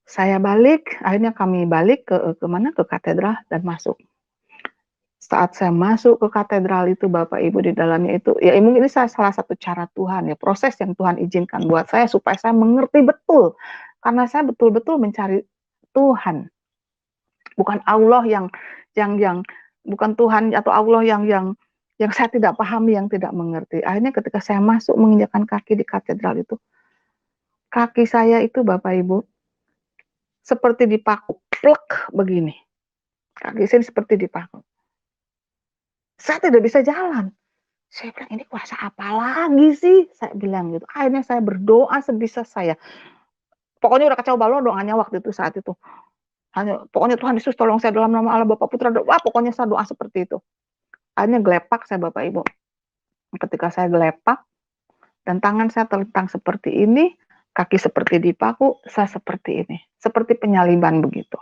Saya balik, akhirnya kami balik ke mana? Ke katedral dan masuk. Saat saya masuk ke katedral itu, Bapak Ibu, di dalamnya itu, ya mungkin ini salah satu cara Tuhan ya, proses yang Tuhan izinkan buat saya supaya saya mengerti betul. Karena saya betul-betul mencari Tuhan. Bukan Allah yang bukan Tuhan atau Allah yang saya tidak pahami, yang tidak mengerti. Akhirnya ketika saya masuk menginjakkan kaki di katedral itu, kaki saya itu Bapak Ibu seperti dipaku, plek begini. Kaki saya seperti dipaku. Saya tidak bisa jalan. Saya bilang, ini kuasa apa lagi sih? Saya bilang gitu. Akhirnya saya berdoa sebisa saya. Pokoknya udah kacau balau doanya waktu itu, saat itu. Pokoknya Tuhan Yesus tolong saya dalam nama Allah Bapa Putra doa. Pokoknya saya doa seperti itu. Akhirnya gelepak saya Bapak Ibu. Ketika saya gelepak dan tangan saya terlentang seperti ini, kaki seperti dipaku, saya seperti ini. Seperti penyaliban begitu.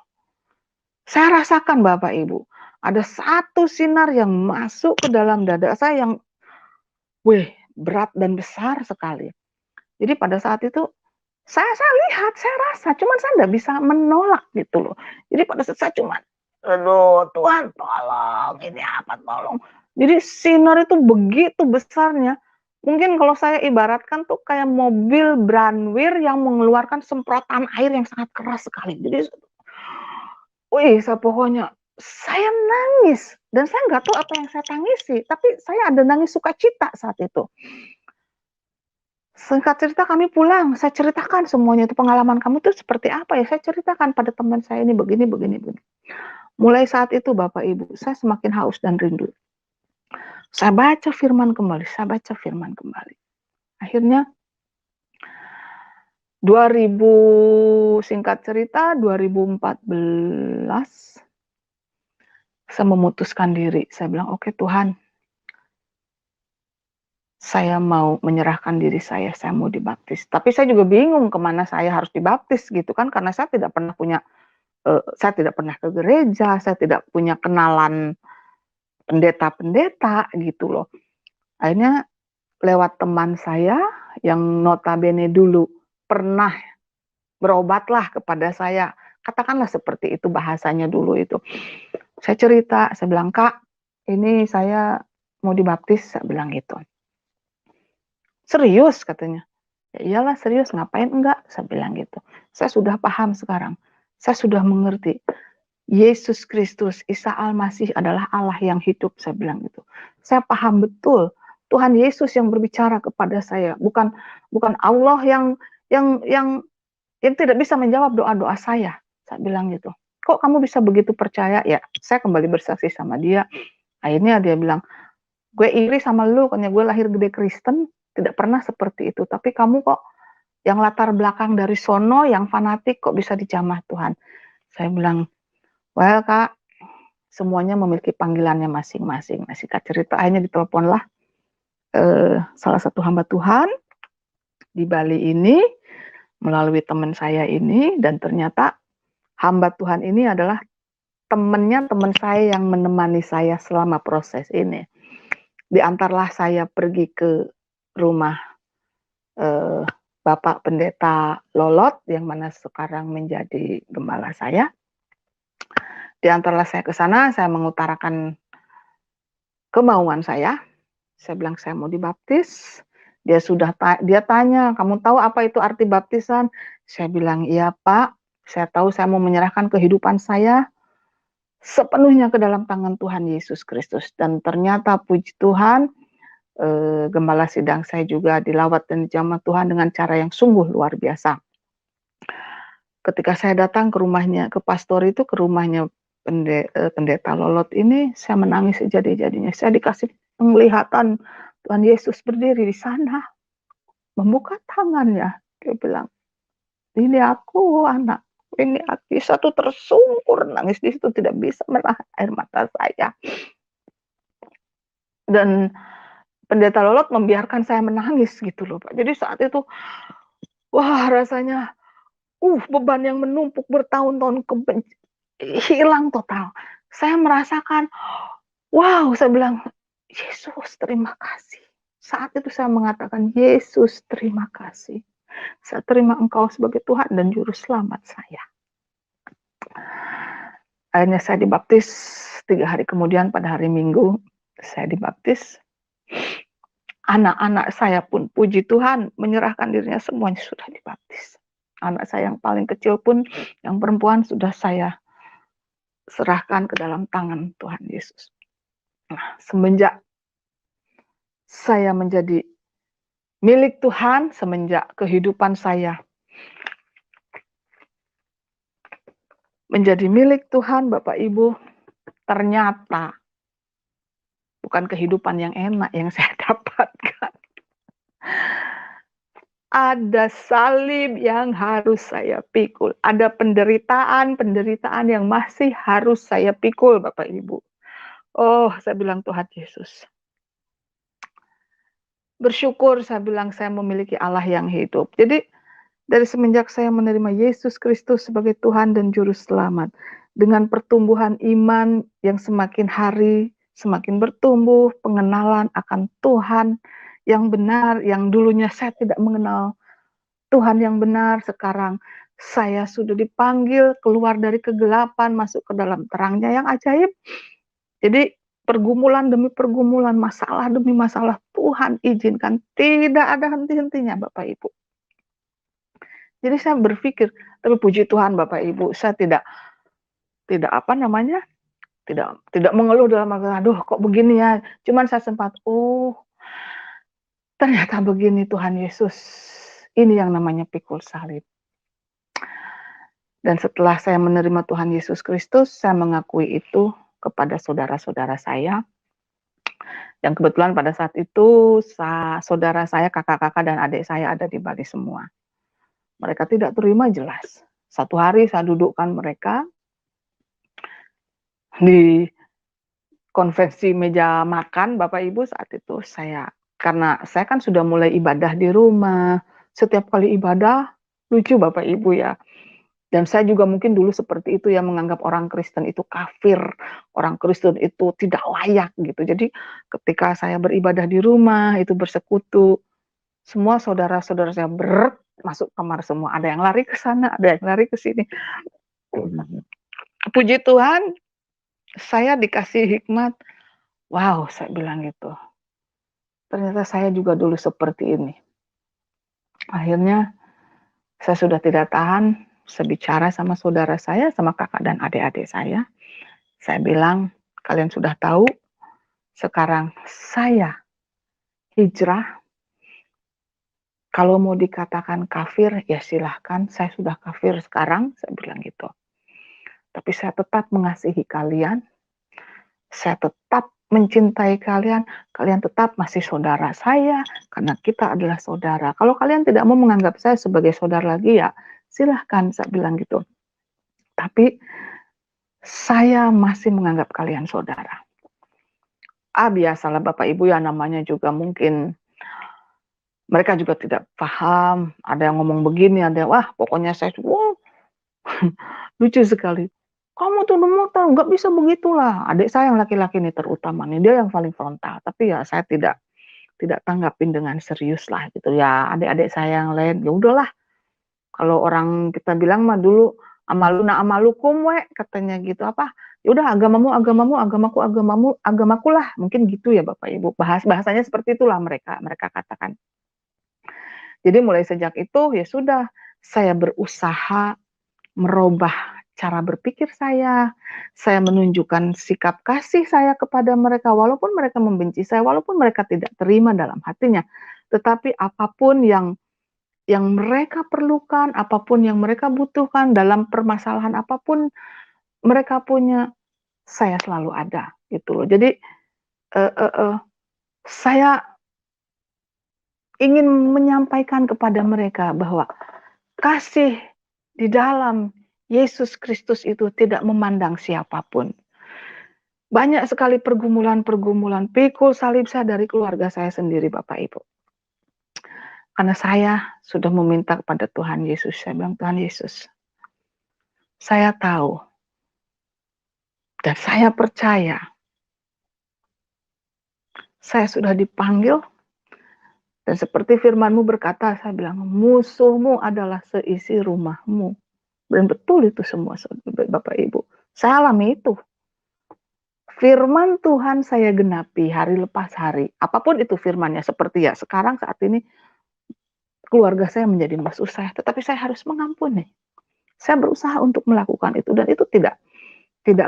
Saya rasakan Bapak Ibu, ada satu sinar yang masuk ke dalam dada saya yang berat dan besar sekali. Jadi pada saat itu saya lihat, saya rasa, cuman saya nggak bisa menolak gitu loh. Jadi pada saat saya cuman, aduh Tuhan tolong, ini apa tolong. Jadi sinar itu begitu besarnya. Mungkin kalau saya ibaratkan tuh kayak mobil Branwir yang mengeluarkan semprotan air yang sangat keras sekali. Jadi, saya pokoknya saya nangis dan saya nggak tahu apa yang saya tangisi, tapi saya ada nangis sukacita saat itu. Singkat cerita kami pulang, saya ceritakan semuanya itu, pengalaman kamu tuh seperti apa ya, saya ceritakan pada teman saya ini begini. Mulai saat itu Bapak Ibu, saya semakin haus dan rindu. Saya baca firman kembali. Akhirnya 2014 saya memutuskan diri. Saya bilang, oke Tuhan, saya mau menyerahkan diri saya mau dibaptis. Tapi saya juga bingung kemana saya harus dibaptis gitu kan, karena saya tidak pernah ke gereja, saya tidak punya kenalan pendeta-pendeta gitu loh. Akhirnya lewat teman saya yang notabene dulu pernah berobatlah kepada saya, katakanlah seperti itu bahasanya dulu itu. Saya cerita, saya bilang, Kak, ini saya mau dibaptis, saya bilang gitu. Serius katanya. Ya iyalah serius, ngapain enggak? Saya bilang gitu. Saya sudah paham sekarang. Saya sudah mengerti. Yesus Kristus, Isa Al-Masih adalah Allah yang hidup, saya bilang gitu. Saya paham betul Tuhan Yesus yang berbicara kepada saya, bukan Allah yang tidak bisa menjawab doa-doa saya. Saya bilang gitu. Kok kamu bisa begitu percaya? Ya, saya kembali bersaksi sama dia. Akhirnya dia bilang, gue iri sama lu, karena gue lahir gede Kristen, tidak pernah seperti itu. Tapi kamu kok yang latar belakang dari sono, yang fanatik, kok bisa dijamah Tuhan? Saya bilang, well Kak, semuanya memiliki panggilannya masing-masing. Nah, singkat cerita, akhirnya diteleponlah salah satu hamba Tuhan di Bali ini, melalui teman saya ini, dan ternyata hamba Tuhan ini adalah teman saya yang menemani saya selama proses ini. Diantarlah saya pergi ke rumah Bapak Pendeta Lolot, yang mana sekarang menjadi gembala saya. Di antara saya ke sana, saya mengutarakan kemauan saya. Saya bilang, "Saya mau dibaptis." Dia tanya, "Kamu tahu apa itu arti baptisan?" Saya bilang, "Iya, Pak. Saya tahu saya mau menyerahkan kehidupan saya sepenuhnya ke dalam tangan Tuhan Yesus Kristus." Dan ternyata puji Tuhan, gembala sidang saya juga dilawat dan dijamah Tuhan dengan cara yang sungguh luar biasa. Ketika saya datang ke rumahnya, ke pastor itu, ke rumahnya pendeta Lolot ini, saya menangis sejadi-jadinya. Saya dikasih penglihatan Tuhan Yesus berdiri di sana, membuka tangannya. Dia bilang, "Ini aku anak, ini aku." Satu tersungkur nangis di situ, tidak bisa menahan air mata saya. Dan pendeta Lolot membiarkan saya menangis gitu loh, Pak. Jadi saat itu, wah rasanya, beban yang menumpuk bertahun-tahun hilang total. Saya merasakan, wow, saya bilang, "Yesus terima kasih." Saat itu saya mengatakan, "Yesus terima kasih. Saya terima Engkau sebagai Tuhan dan Juru Selamat saya." Akhirnya saya dibaptis, 3 hari kemudian pada hari Minggu, saya dibaptis. Anak-anak saya pun puji Tuhan menyerahkan dirinya semuanya sudah dibaptis. Anak saya yang paling kecil pun, yang perempuan sudah saya serahkan ke dalam tangan Tuhan Yesus. Nah, semenjak saya menjadi milik Tuhan, semenjak kehidupan saya menjadi milik Tuhan, Bapak Ibu, ternyata bukan kehidupan yang enak yang saya dapatkan. Ada salib yang harus saya pikul, ada penderitaan yang masih harus saya pikul, Bapak Ibu. Oh, saya bilang, "Tuhan Yesus, bersyukur," saya bilang, "saya memiliki Allah yang hidup." Jadi dari semenjak saya menerima Yesus Kristus sebagai Tuhan dan Juru Selamat, dengan pertumbuhan iman yang semakin hari semakin bertumbuh, pengenalan akan Tuhan yang benar, yang dulunya saya tidak mengenal Tuhan yang benar, sekarang saya sudah dipanggil keluar dari kegelapan, masuk ke dalam terangnya yang ajaib. Jadi pergumulan demi pergumulan, masalah demi masalah, Tuhan izinkan, tidak ada henti-hentinya Bapak Ibu. Jadi saya berpikir, tapi puji Tuhan Bapak Ibu, saya tidak tidak apa namanya, tidak tidak mengeluh dalam arti, "Aduh kok begini ya?" Cuman saya sempat, "Oh, ternyata begini Tuhan Yesus." Ini yang namanya pikul salib. Dan setelah saya menerima Tuhan Yesus Kristus, saya mengakui itu kepada saudara-saudara saya, yang kebetulan pada saat itu saudara saya, kakak-kakak dan adik saya ada di Bali semua. Mereka tidak terima jelas. Satu hari saya dudukkan mereka di konvensi meja makan, Bapak Ibu, saat itu karena saya kan sudah mulai ibadah di rumah, setiap kali ibadah lucu Bapak Ibu ya. Dan saya juga mungkin dulu seperti itu ya, menganggap orang Kristen itu kafir, orang Kristen itu tidak layak gitu. Jadi ketika saya beribadah di rumah, itu bersekutu, semua saudara-saudara saya masuk kamar semua. Ada yang lari ke sana, ada yang lari ke sini. Puji Tuhan, saya dikasih hikmat. Wow, saya bilang gitu. Ternyata saya juga dulu seperti ini. Akhirnya saya sudah tidak tahan, saya bicara sama saudara saya, sama kakak dan adik-adik saya. Saya bilang, "Kalian sudah tahu, sekarang saya hijrah. Kalau mau dikatakan kafir, ya silahkan, saya sudah kafir sekarang," saya bilang gitu. "Tapi saya tetap mengasihi kalian, saya tetap mencintai kalian, kalian tetap masih saudara saya, karena kita adalah saudara. Kalau kalian tidak mau menganggap saya sebagai saudara lagi, ya silahkan," saya bilang gitu. "Tapi saya masih menganggap kalian saudara." Biasalah Bapak Ibu ya, namanya juga mungkin mereka juga tidak paham, ada yang ngomong begini, ada yang, wah pokoknya saya, lucu sekali. "Kamu tuh nggak bisa begitulah." Adik saya yang laki-laki ini terutama nih, dia yang paling frontal, tapi ya saya tidak tanggapin dengan serius lah gitu ya. Adik-adik saya yang lain, ya udahlah, kalau orang kita bilang mah dulu, "Amaluna amalukum we," katanya gitu, Ya udah agamamu agamamu, agamaku agamamu, agamakulah, mungkin gitu ya Bapak Ibu. Bahasanya seperti itulah mereka katakan. Jadi mulai sejak itu ya sudah, saya berusaha merubah cara berpikir saya menunjukkan sikap kasih saya kepada mereka walaupun mereka membenci saya, walaupun mereka tidak terima dalam hatinya. Tetapi apapun yang mereka perlukan, apapun yang mereka butuhkan dalam permasalahan apapun mereka punya, saya selalu ada gitu loh. Jadi saya ingin menyampaikan kepada mereka bahwa kasih di dalam Yesus Kristus itu tidak memandang siapapun. Banyak sekali pergumulan-pergumulan, pikul salib saya dari keluarga saya sendiri Bapak Ibu. Karena saya sudah meminta kepada Tuhan Yesus, saya bilang, Tuhan Yesus, saya tahu dan saya percaya saya sudah dipanggil dan seperti firman-Mu berkata, saya bilang, musuhmu adalah seisi rumahmu. Dan betul itu semua Bapak Ibu. Saya alami itu. Firman Tuhan saya genapi hari lepas hari. Apapun itu firmannya. Seperti ya sekarang saat ini keluarga saya menjadi musuh saya. Tetapi saya harus mengampuni. Saya berusaha untuk melakukan itu. Dan itu tidak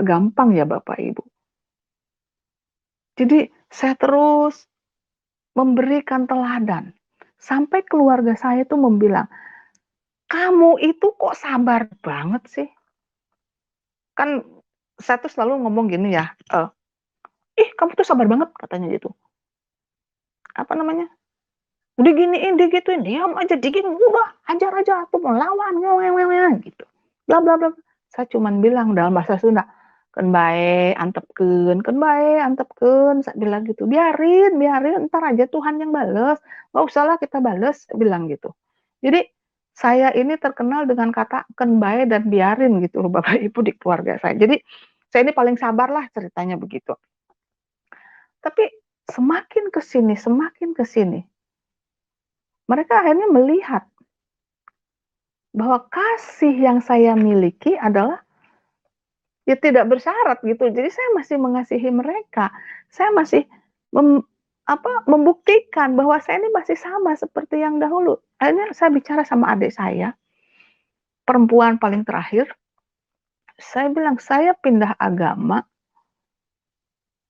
gampang ya Bapak Ibu. Jadi saya terus memberikan teladan. Sampai keluarga saya itu membilang, kamu itu kok sabar banget sih? Kan saya tuh selalu ngomong gini ya, ih kamu tuh sabar banget katanya gitu. Apa namanya? Udah giniin, digituin, diam aja, dikit, udah hajar aja, aku mau lawan, gitu. Bla bla bla. Saya cuman bilang dalam bahasa Sunda, kan bae, antepkeun, saya bilang gitu. Biarin, ntar aja Tuhan yang bales. Gak usah lah kita bales, saya bilang gitu. Jadi saya ini terkenal dengan kata ken bae dan biarin gitu loh Bapak Ibu di keluarga saya. Jadi saya ini paling sabar lah ceritanya begitu. Tapi semakin ke sini, mereka akhirnya melihat bahwa kasih yang saya miliki adalah ya tidak bersyarat gitu. Jadi saya masih mengasihi mereka. Saya masih membuktikan bahwa saya ini masih sama seperti yang dahulu. Akhirnya saya bicara sama adik saya, perempuan paling terakhir. Saya bilang, saya pindah agama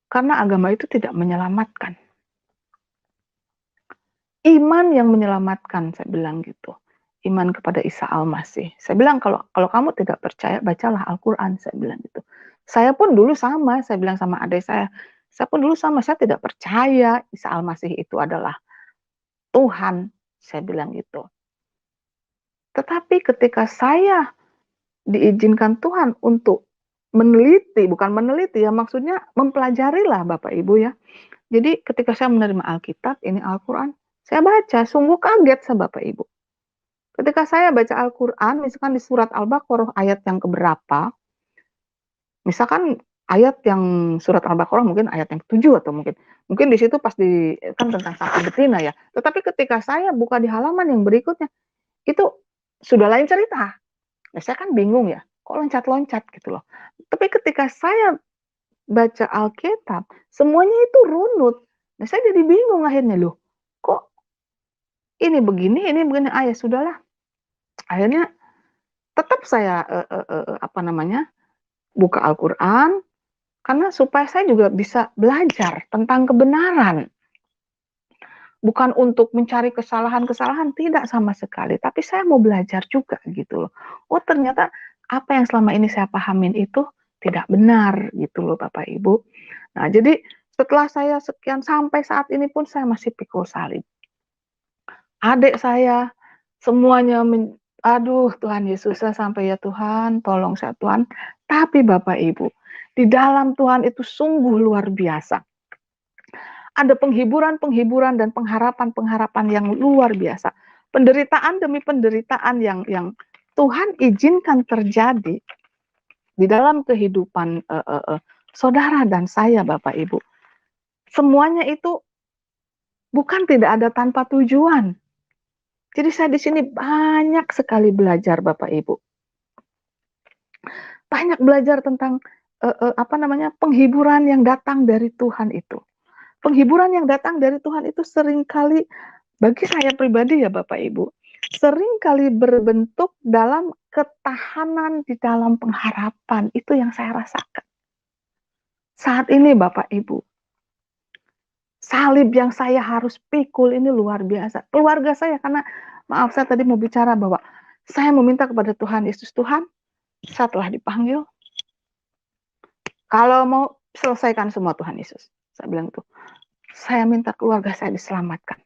karena agama itu tidak menyelamatkan. Iman yang menyelamatkan, saya bilang gitu. Iman kepada Isa Al-Masih. Saya bilang kalau kamu tidak percaya, bacalah Al-Quran, saya bilang gitu. Saya pun dulu sama, saya bilang sama adik saya pun dulu sama, saya tidak percaya Isa Al-Masih itu adalah Tuhan, saya bilang gitu. Tetapi ketika saya diizinkan Tuhan untuk meneliti, bukan meneliti ya, maksudnya mempelajarilah Bapak Ibu ya. Jadi ketika saya menerima Alkitab, ini Al-Quran, saya baca, sungguh kaget saya Bapak Ibu. Ketika saya baca Al-Quran, misalkan di surat Al-Baqarah ayat yang keberapa, misalkan ayat yang surat Al-Baqarah mungkin ayat yang ke-7 atau mungkin di situ pas kan tentang sapi betina ya. Tetapi ketika saya buka di halaman yang berikutnya, itu sudah lain cerita. Nah, saya kan bingung ya, kok loncat-loncat gitu loh. Tapi ketika saya baca Alkitab, semuanya itu runut. Nah, saya jadi bingung akhirnya loh, kok ini begini, ya sudahlah. Akhirnya tetap saya buka Al-Quran karena supaya saya juga bisa belajar tentang kebenaran. Bukan untuk mencari kesalahan-kesalahan, tidak sama sekali. Tapi saya mau belajar juga gitu loh. Oh ternyata apa yang selama ini saya pahamin itu tidak benar gitu loh Bapak Ibu. Nah jadi setelah saya sekian sampai saat ini pun saya masih pikul salib. Adik saya semuanya aduh Tuhan Yesus, saya sampai ya Tuhan, tolong saya Tuhan. Tapi Bapak Ibu, di dalam Tuhan itu sungguh luar biasa. Ada penghiburan-penghiburan dan pengharapan-pengharapan yang luar biasa. Penderitaan demi penderitaan yang Tuhan izinkan terjadi di dalam kehidupan saudara dan saya Bapak Ibu. Semuanya itu bukan tidak ada tanpa tujuan. Jadi saya di sini banyak sekali belajar Bapak Ibu. Banyak belajar tentang penghiburan yang datang dari Tuhan itu. Penghiburan yang datang dari Tuhan itu seringkali bagi saya pribadi ya Bapak Ibu, seringkali berbentuk dalam ketahanan di dalam pengharapan. Itu yang saya rasakan. Saat ini Bapak Ibu, salib yang saya harus pikul ini luar biasa. Keluarga saya, karena maaf saya tadi mau bicara bahwa saya meminta kepada Tuhan Yesus, Tuhan, saya telah dipanggil, kalau mau selesaikan semua Tuhan Yesus. Saya bilang itu, saya minta keluarga saya diselamatkan.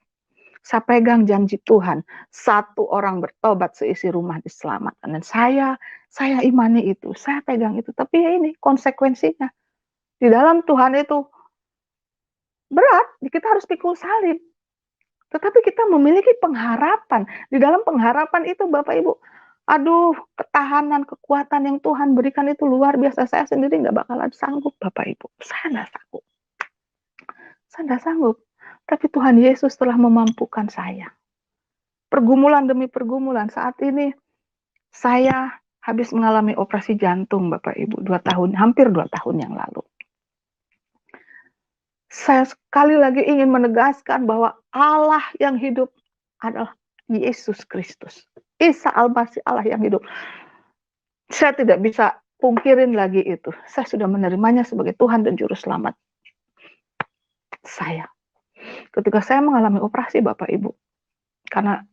Saya pegang janji Tuhan, satu orang bertobat seisi rumah diselamatkan. Dan saya imani itu, saya pegang itu. Tapi ya ini konsekuensinya. Di dalam Tuhan itu berat, kita harus pikul salib. Tetapi kita memiliki pengharapan. Di dalam pengharapan itu Bapak Ibu, aduh, ketahanan, kekuatan yang Tuhan berikan itu luar biasa. Saya sendiri nggak bakalan sanggup Bapak Ibu. Saya nggak sanggup. Saya nggak sanggup. Tapi Tuhan Yesus telah memampukan saya. Pergumulan demi pergumulan. Saat ini saya habis mengalami operasi jantung Bapak Ibu. Hampir 2 tahun yang lalu. Saya sekali lagi ingin menegaskan bahwa Allah yang hidup adalah Yesus Kristus. Isa Al-Masih Allah yang hidup. Saya tidak bisa pungkirin lagi itu. Saya sudah menerimanya sebagai Tuhan dan Juru Selamat saya. Ketika saya mengalami operasi Bapak Ibu, karena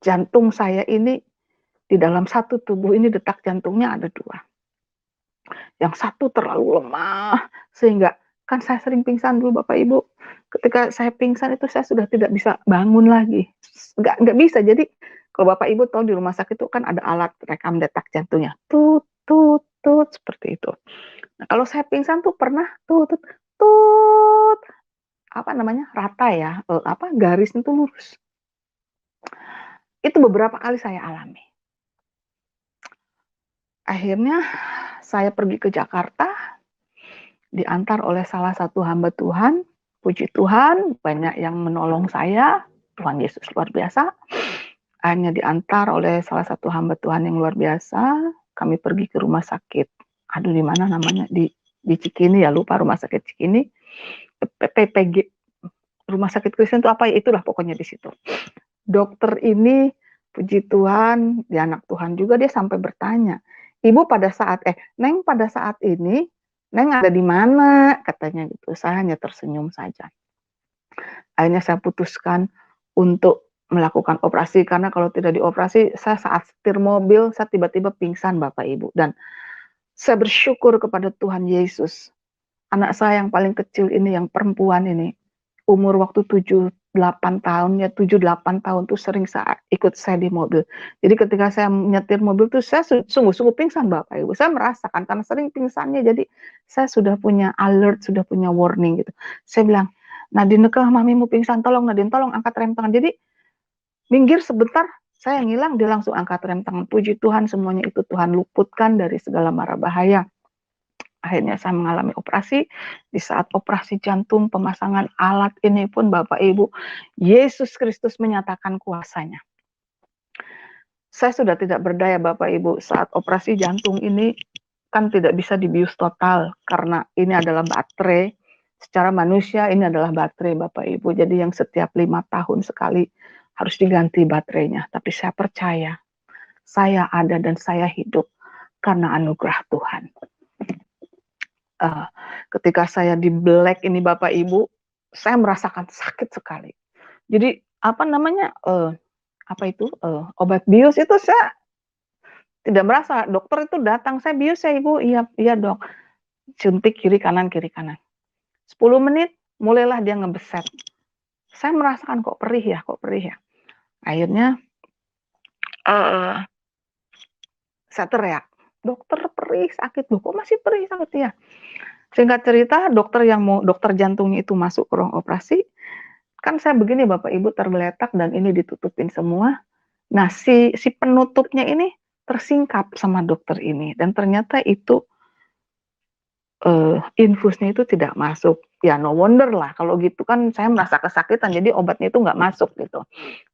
jantung saya ini di dalam satu tubuh ini detak jantungnya ada 2. Yang satu terlalu lemah sehingga kan saya sering pingsan dulu Bapak Ibu. Ketika saya pingsan itu saya sudah tidak bisa bangun lagi. Nggak bisa. Jadi kalau Bapak Ibu tahu di rumah sakit itu kan ada alat rekam detak jantungnya. Tut, tut, tut, seperti itu. Nah, kalau saya pingsan tuh pernah tut, tut, tut, rata ya, garisnya tuh lurus. Itu beberapa kali saya alami. Akhirnya saya pergi ke Jakarta, diantar oleh salah satu hamba Tuhan. Puji Tuhan, banyak yang menolong saya. Tuhan Yesus luar biasa. Akhirnya diantar oleh salah satu hamba Tuhan yang luar biasa. Kami pergi ke rumah sakit. Aduh, di mana namanya? Di Cikini ya, lupa rumah sakit Cikini. PPG, rumah sakit Kristen itu apa ya? Itulah pokoknya di situ. Dokter ini, puji Tuhan, dia anak Tuhan juga, dia sampai bertanya, Ibu Neng pada saat ini, Neng ada di mana? Katanya gitu. Saya hanya tersenyum saja. Akhirnya saya putuskan untuk melakukan operasi, karena kalau tidak dioperasi, saya saat setir mobil, saya tiba-tiba pingsan Bapak Ibu. Dan saya bersyukur kepada Tuhan Yesus. Anak saya yang paling kecil ini, yang perempuan ini, umur waktu 7-8 tahun ya, 7-8 tahun tuh sering ikut saya di mobil. Jadi ketika saya nyetir mobil tuh saya sungguh-sungguh pingsan Bapak Ibu. Saya merasakan karena sering pingsannya, jadi saya sudah punya alert, sudah punya warning gitu. Saya bilang, Nadine, mamimu pingsan, tolong Nadine, tolong angkat rem tangan. Jadi minggir sebentar, saya ngilang, dia langsung angkat rem tangan. Puji Tuhan, semuanya itu Tuhan luputkan dari segala mara bahaya. Akhirnya saya mengalami operasi. Di saat operasi jantung, pemasangan alat ini pun Bapak Ibu, Yesus Kristus menyatakan kuasanya. Saya sudah tidak berdaya Bapak Ibu. Saat operasi jantung ini kan tidak bisa dibius total, karena ini adalah baterai. Secara manusia ini adalah baterai Bapak Ibu. Jadi yang setiap 5 tahun sekali harus diganti baterainya. Tapi saya percaya, saya ada dan saya hidup karena anugerah Tuhan. Ketika saya di black ini Bapak Ibu, saya merasakan sakit sekali. Jadi obat bius itu saya tidak merasa. Dokter itu datang, saya bius ya Ibu, iya dok. Suntik kiri kanan. 10 menit mulailah dia ngebeset. Saya merasakan kok perih ya. Akhirnya saya teriak, dokter perih sakit, loh kok masih perih sakit ya. Singkat cerita, dokter jantungnya itu masuk ke ruang operasi. Kan saya begini Bapak Ibu, tergeletak dan ini ditutupin semua. Nah si penutupnya ini tersingkap sama dokter ini, dan ternyata itu infusnya itu tidak masuk. Ya no wonder lah, kalau gitu kan saya merasa kesakitan, jadi obatnya itu nggak masuk gitu.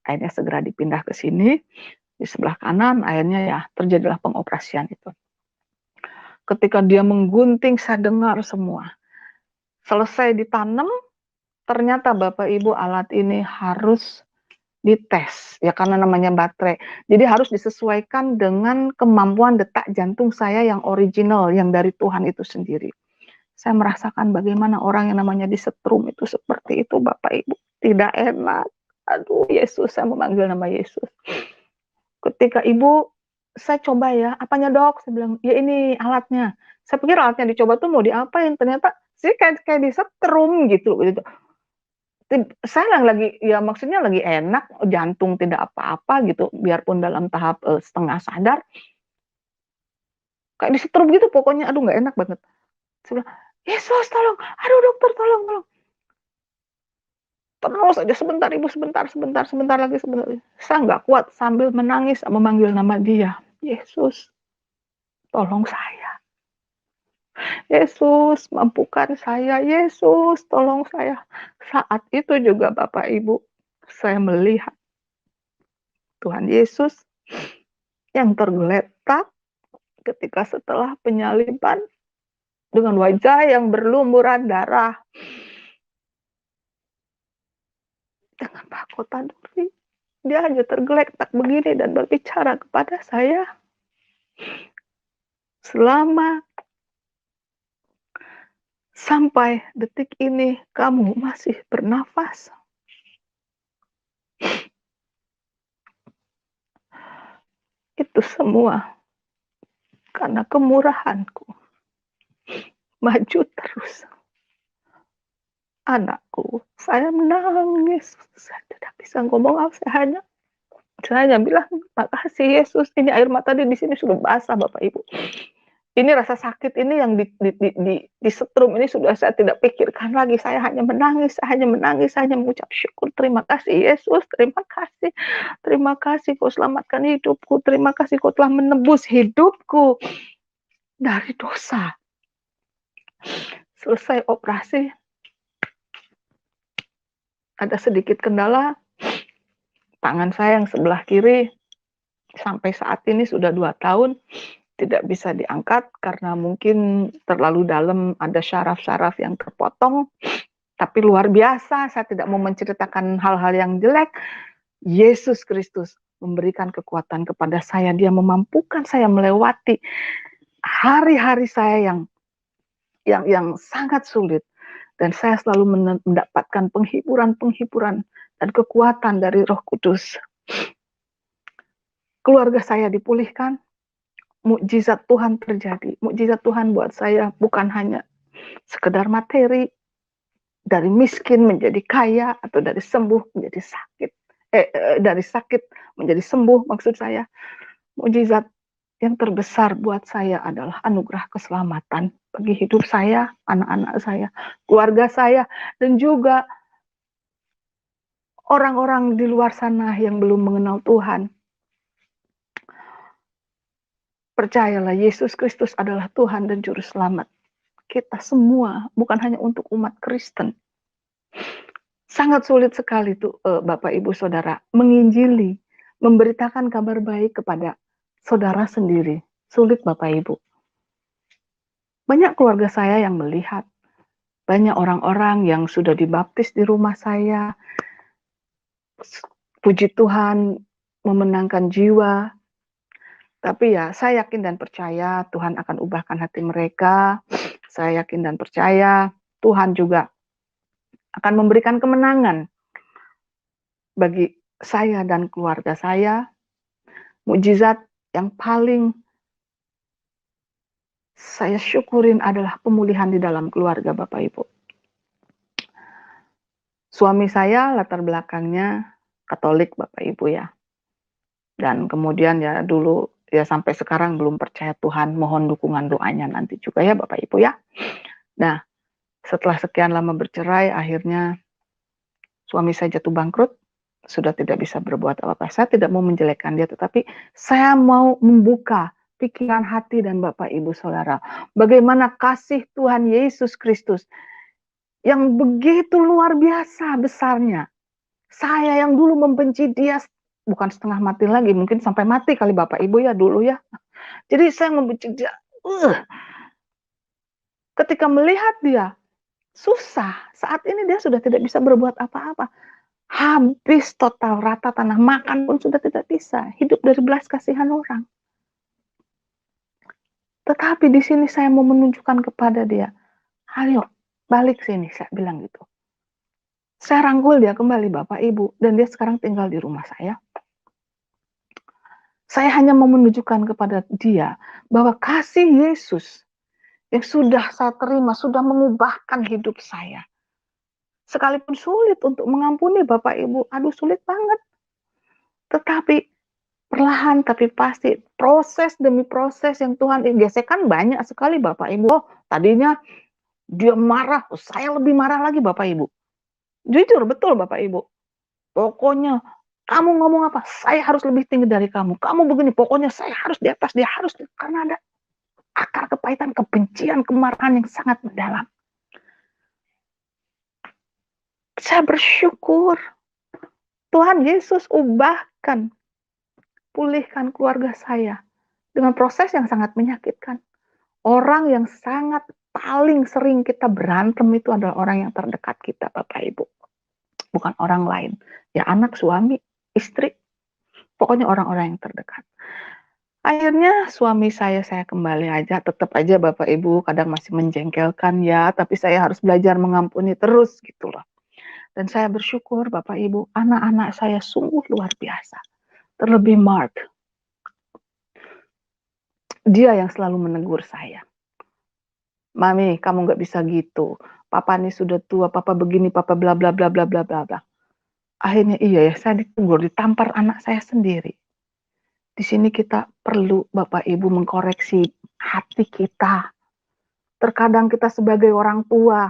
Akhirnya segera dipindah ke sini, di sebelah kanan, akhirnya ya terjadilah pengoperasian itu. Ketika dia menggunting, saya dengar semua. Selesai ditanam, ternyata Bapak Ibu alat ini harus dites, ya karena namanya baterai. Jadi harus disesuaikan dengan kemampuan detak jantung saya yang original, yang dari Tuhan itu sendiri. Saya merasakan bagaimana orang yang namanya disetrum itu seperti itu Bapak Ibu. Tidak enak. Aduh Yesus, saya memanggil nama Yesus. Ketika ibu, saya coba ya, apanya dok? Saya bilang, ya ini alatnya. Saya pikir alatnya dicoba tuh mau diapain, ternyata sih kayak disetrum gitu. Saya lagi, ya maksudnya lagi enak, jantung tidak apa-apa gitu, biarpun dalam tahap setengah sadar, kayak disetrum gitu pokoknya, aduh nggak enak banget. Saya bilang, Yesus tolong, aduh dokter tolong, tolong. Terus aja sebentar ibu, sebentar lagi, sebentar lagi. Saya nggak kuat sambil menangis memanggil nama dia. Yesus, tolong saya. Yesus, mampukan saya. Yesus, tolong saya. Saat itu juga Bapak Ibu, saya melihat Tuhan Yesus yang tergeletak ketika setelah penyaliban dengan wajah yang berlumuran darah. Dengan mahkota duri. Dia hanya tergeletak begini dan berbicara kepada saya. Selama sampai detik ini kamu masih bernafas. Itu semua karena kemurahanku. Maju terus. Anakku, saya menangis. Saya tidak bisa ngomong apa, saya hanya bilang, makasih Yesus. Ini air mata di sini sudah basah Bapak Ibu. Ini rasa sakit ini yang disetrum ini sudah saya tidak pikirkan lagi. Saya hanya menangis, saya hanya mengucap syukur. Terima kasih Yesus, terima kasih kau selamatkan hidupku. Terima kasih kau telah menebus hidupku dari dosa. Selesai operasi, ada sedikit kendala. Tangan saya yang sebelah kiri sampai saat ini sudah 2 tahun tidak bisa diangkat karena mungkin terlalu dalam, ada syaraf-syaraf yang terpotong. Tapi luar biasa, saya tidak mau menceritakan hal-hal yang jelek. Yesus Kristus memberikan kekuatan kepada saya. Dia memampukan saya melewati hari-hari saya yang sangat sulit. Dan saya selalu mendapatkan penghiburan dan kekuatan dari Roh Kudus. Keluarga saya dipulihkan, mukjizat Tuhan terjadi. Mukjizat Tuhan buat saya bukan hanya sekedar materi, dari miskin menjadi kaya, atau dari sembuh menjadi sakit. Dari sakit menjadi sembuh, maksud saya. Mukjizat yang terbesar buat saya adalah anugerah keselamatan bagi hidup saya, anak-anak saya, keluarga saya, dan juga orang-orang di luar sana yang belum mengenal Tuhan. Percayalah, Yesus Kristus adalah Tuhan dan Juru Selamat kita semua, bukan hanya untuk umat Kristen. Sangat sulit sekali tuh Bapak Ibu Saudara menginjili, memberitakan kabar baik kepada saudara sendiri. Sulit Bapak Ibu. Banyak keluarga saya yang melihat, banyak orang-orang yang sudah dibaptis di rumah saya. Puji Tuhan memenangkan jiwa. Tapi ya saya yakin dan percaya Tuhan akan ubahkan hati mereka. Saya yakin dan percaya Tuhan juga akan memberikan kemenangan bagi saya dan keluarga saya. Mukjizat yang paling saya syukurin adalah pemulihan di dalam keluarga Bapak Ibu. Suami saya latar belakangnya Katolik Bapak Ibu ya. Dan kemudian ya dulu ya sampai sekarang belum percaya Tuhan, mohon dukungan doanya nanti juga ya Bapak Ibu ya. Nah, setelah sekian lama bercerai, akhirnya suami saya jatuh bangkrut, sudah tidak bisa berbuat apa-apa. Saya tidak mau menjelekkan dia, tetapi saya mau membuka pikiran hati dan Bapak Ibu Saudara. Bagaimana kasih Tuhan Yesus Kristus yang begitu luar biasa besarnya. Saya yang dulu membenci dia, bukan setengah mati lagi, mungkin sampai mati kali Bapak Ibu ya dulu ya. Jadi saya membenci dia. Ketika melihat dia susah, saat ini dia sudah tidak bisa berbuat apa-apa. Habis total rata tanah, makan pun sudah tidak bisa. Hidup dari belas kasihan orang. Tetapi di sini saya mau menunjukkan kepada dia, ayo balik sini, saya bilang gitu. Saya rangkul dia kembali Bapak Ibu, dan dia sekarang tinggal di rumah saya. Saya hanya mau menunjukkan kepada dia bahwa kasih Yesus yang sudah saya terima, sudah mengubahkan hidup saya. Sekalipun sulit untuk mengampuni Bapak Ibu, aduh sulit banget. Tetapi perlahan tapi pasti, proses demi proses yang Tuhan gesekan banyak sekali Bapak Ibu. Oh, tadinya dia marah, saya lebih marah lagi Bapak Ibu. Jujur, betul Bapak Ibu. Pokoknya kamu ngomong apa, saya harus lebih tinggi dari kamu. Kamu begini, pokoknya saya harus di atas, dia harus. Karena ada akar kepahitan, kebencian, kemarahan yang sangat mendalam. Saya bersyukur Tuhan Yesus ubahkan, pulihkan keluarga saya dengan proses yang sangat menyakitkan. Orang yang sangat paling sering kita berantem itu adalah orang yang terdekat kita, Bapak Ibu. Bukan orang lain. Ya anak, suami, istri, pokoknya orang-orang yang terdekat. Akhirnya suami saya kembali aja, tetap aja Bapak Ibu kadang masih menjengkelkan ya, tapi saya harus belajar mengampuni terus gitu loh. Dan saya bersyukur Bapak Ibu, anak-anak saya sungguh luar biasa. Terlebih Mark. Dia yang selalu menegur saya. Mami, kamu nggak bisa gitu. Papa ini sudah tua, papa begini, papa bla bla bla bla bla bla bla. Akhirnya iya ya, saya ditegur, ditampar anak saya sendiri. Di sini kita perlu Bapak Ibu mengkoreksi hati kita. Terkadang kita sebagai orang tua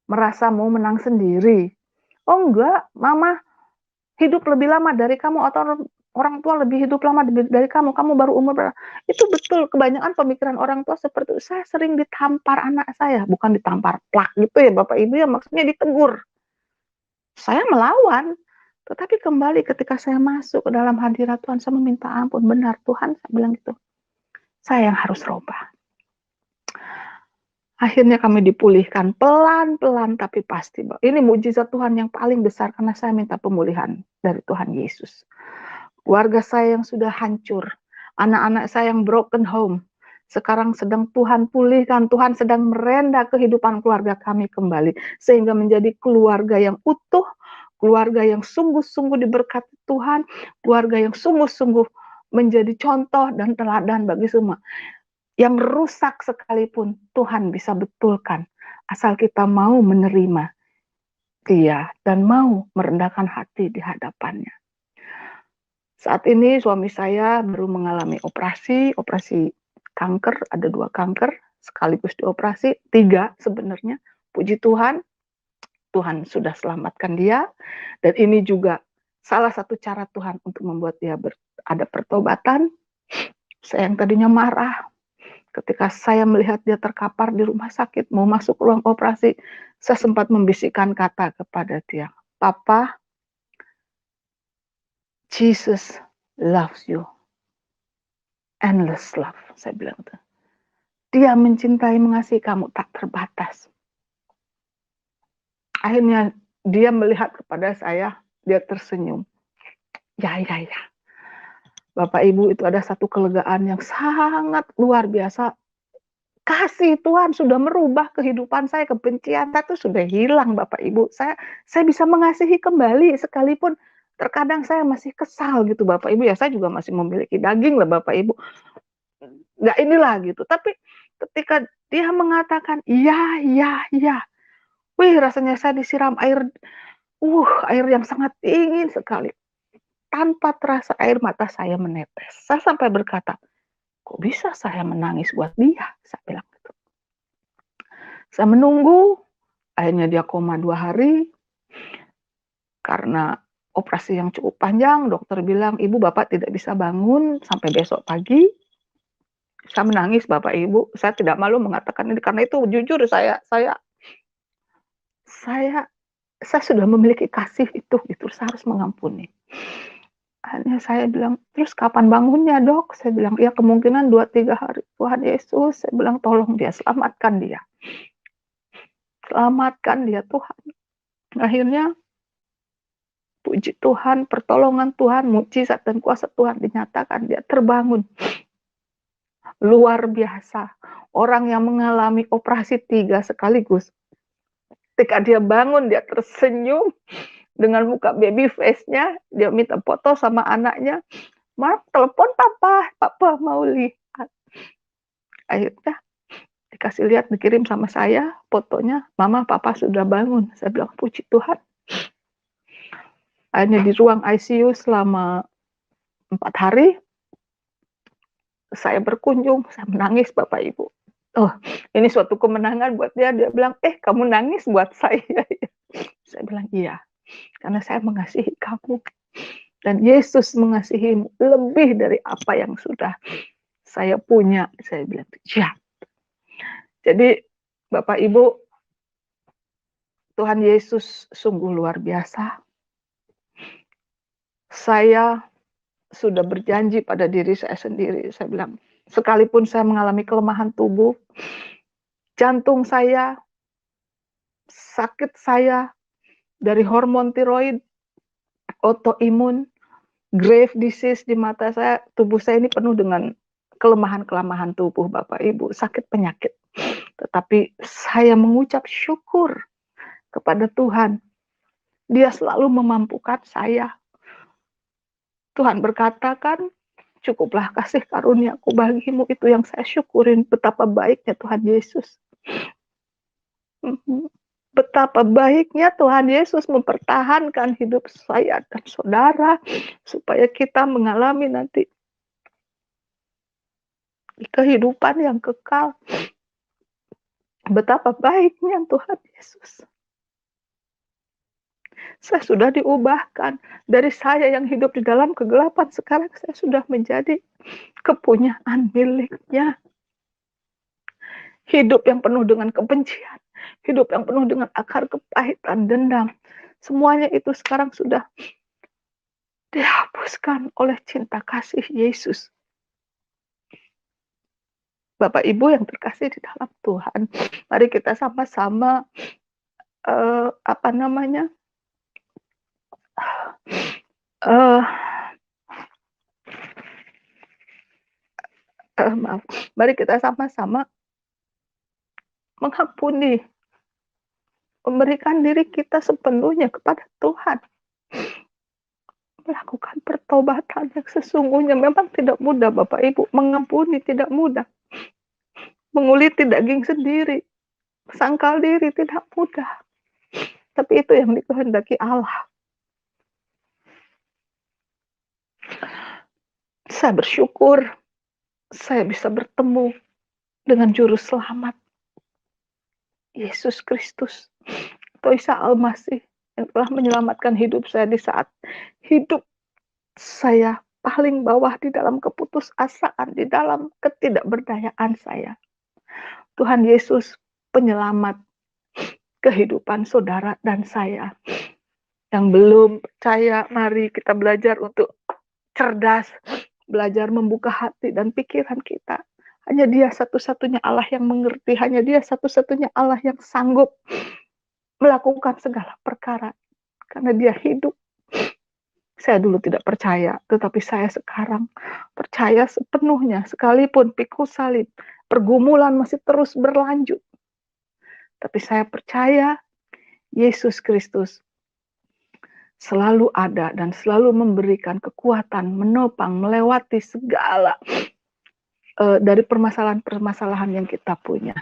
merasa mau menang sendiri. Oh enggak, mama hidup lebih lama dari kamu, atau orang tua lebih hidup lama dari kamu, kamu baru umur berapa. Itu betul, kebanyakan pemikiran orang tua seperti itu. Saya sering ditampar anak saya, bukan ditampar plak gitu ya Bapak Ibu ya, maksudnya ditegur. Saya melawan, tetapi kembali ketika saya masuk ke dalam hadirat Tuhan, saya meminta ampun. Benar Tuhan, saya bilang gitu. Saya yang harus rubah. Akhirnya kami dipulihkan pelan-pelan tapi pasti. Ini mujizat Tuhan yang paling besar karena saya minta pemulihan dari Tuhan Yesus. Keluarga saya yang sudah hancur, anak-anak saya yang broken home, sekarang sedang Tuhan pulihkan, Tuhan sedang merenda kehidupan keluarga kami kembali, sehingga menjadi keluarga yang utuh, keluarga yang sungguh-sungguh diberkati Tuhan, keluarga yang sungguh-sungguh menjadi contoh dan teladan bagi semua. Yang rusak sekalipun Tuhan bisa betulkan, asal kita mau menerima Dia dan mau merendahkan hati di hadapannya. Saat ini suami saya baru mengalami operasi kanker, ada 2 kanker sekaligus dioperasi, 3 sebenarnya. Puji Tuhan, Tuhan sudah selamatkan dia, dan ini juga salah satu cara Tuhan untuk membuat dia ada pertobatan. Saya yang tadinya marah, ketika saya melihat dia terkapar di rumah sakit, mau masuk ruang operasi, saya sempat membisikkan kata kepada dia, "Papa, Jesus loves you. Endless love," saya bilang itu. Dia mencintai, mengasihi kamu tak terbatas. Akhirnya dia melihat kepada saya, dia tersenyum. Ya. Bapak Ibu, itu ada satu kelegaan yang sangat luar biasa. Kasih Tuhan sudah merubah kehidupan saya, kebencian saya itu sudah hilang Bapak Ibu. Saya bisa mengasihi kembali sekalipun terkadang saya masih kesal gitu Bapak Ibu. Ya saya juga masih memiliki daging lah Bapak Ibu. Nggak inilah gitu. Tapi ketika dia mengatakan iya. Wih, rasanya saya disiram air yang sangat dingin sekali. Tanpa terasa air mata saya menetes. Saya sampai berkata, kok bisa saya menangis buat dia? Saya bilang gitu. Saya menunggu, akhirnya dia koma 2 hari. Karena operasi yang cukup panjang, dokter bilang, ibu bapak tidak bisa bangun sampai besok pagi. Saya menangis Bapak Ibu. Saya tidak malu mengatakan ini, karena itu jujur saya sudah memiliki kasih itu, saya harus mengampuni. Akhirnya saya bilang, "Terus kapan bangunnya, Dok?" Saya bilang, "Ya kemungkinan 2-3 hari." "Tuhan Yesus," saya bilang, "tolong dia, selamatkan dia. Selamatkan dia Tuhan." Akhirnya puji Tuhan, pertolongan Tuhan, mukjizat dan kuasa Tuhan dinyatakan, dia terbangun. Luar biasa. Orang yang mengalami operasi 3 sekaligus, ketika dia bangun, dia tersenyum dengan muka baby face-nya, dia minta foto sama anaknya, "Ma, telepon papa, papa mau lihat." Akhirnya dikasih lihat, dikirim sama saya fotonya, "Mama, papa sudah bangun." Saya bilang, "Puji Tuhan." Akhirnya di ruang ICU selama 4 hari, saya berkunjung, saya menangis Bapak Ibu. Oh, ini suatu kemenangan buat dia. Dia bilang, kamu nangis buat saya." Saya bilang, "Iya, karena saya mengasihi kamu. Dan Yesus mengasihimu lebih dari apa yang sudah saya punya." Saya bilang, "Ya." Jadi Bapak Ibu, Tuhan Yesus sungguh luar biasa. Saya sudah berjanji pada diri saya sendiri. Saya bilang, sekalipun saya mengalami kelemahan tubuh, jantung saya, sakit saya, dari hormon tiroid, autoimun, grave disease di mata saya, tubuh saya ini penuh dengan kelemahan-kelemahan tubuh Bapak Ibu, sakit penyakit. Tetapi saya mengucap syukur kepada Tuhan. Dia selalu memampukan saya. Tuhan berkata kan, "Cukuplah kasih karuniaku bagimu." Itu yang saya syukurin, betapa baiknya Tuhan Yesus. Betapa baiknya Tuhan Yesus mempertahankan hidup saya dan saudara, supaya kita mengalami nanti kehidupan yang kekal. Betapa baiknya Tuhan Yesus. Saya sudah diubahkan. Dari saya yang hidup di dalam kegelapan, sekarang saya sudah menjadi kepunyaan miliknya. Hidup yang penuh dengan kebencian, hidup yang penuh dengan akar kepahitan, dendam, semuanya itu sekarang sudah dihapuskan oleh cinta kasih Yesus. Bapak Ibu yang terkasih di dalam Tuhan, mari kita sama-sama apa namanya? Maaf, mari kita sama-sama mengampuni, memberikan diri kita sepenuhnya kepada Tuhan. Melakukan pertobatan yang sesungguhnya memang tidak mudah Bapak Ibu. Mengampuni tidak mudah. Menguliti daging sendiri, sangkal diri tidak mudah. Tapi itu yang dikehendaki Allah. Saya bersyukur saya bisa bertemu dengan juru selamat Yesus Kristus atau Isa Al-Masih yang telah menyelamatkan hidup saya di saat hidup saya paling bawah, di dalam keputusasaan, di dalam ketidakberdayaan saya. Tuhan Yesus penyelamat kehidupan saudara dan saya. Yang belum percaya, mari kita belajar untuk cerdas, belajar membuka hati dan pikiran kita. Hanya Dia satu-satunya Allah yang mengerti, hanya Dia satu-satunya Allah yang sanggup melakukan segala perkara. Karena Dia hidup. Saya dulu tidak percaya, tetapi saya sekarang percaya sepenuhnya. Sekalipun pikul salib, pergumulan masih terus berlanjut. Tapi saya percaya Yesus Kristus selalu ada dan selalu memberikan kekuatan, menopang, melewati segala dari permasalahan-permasalahan yang kita punya.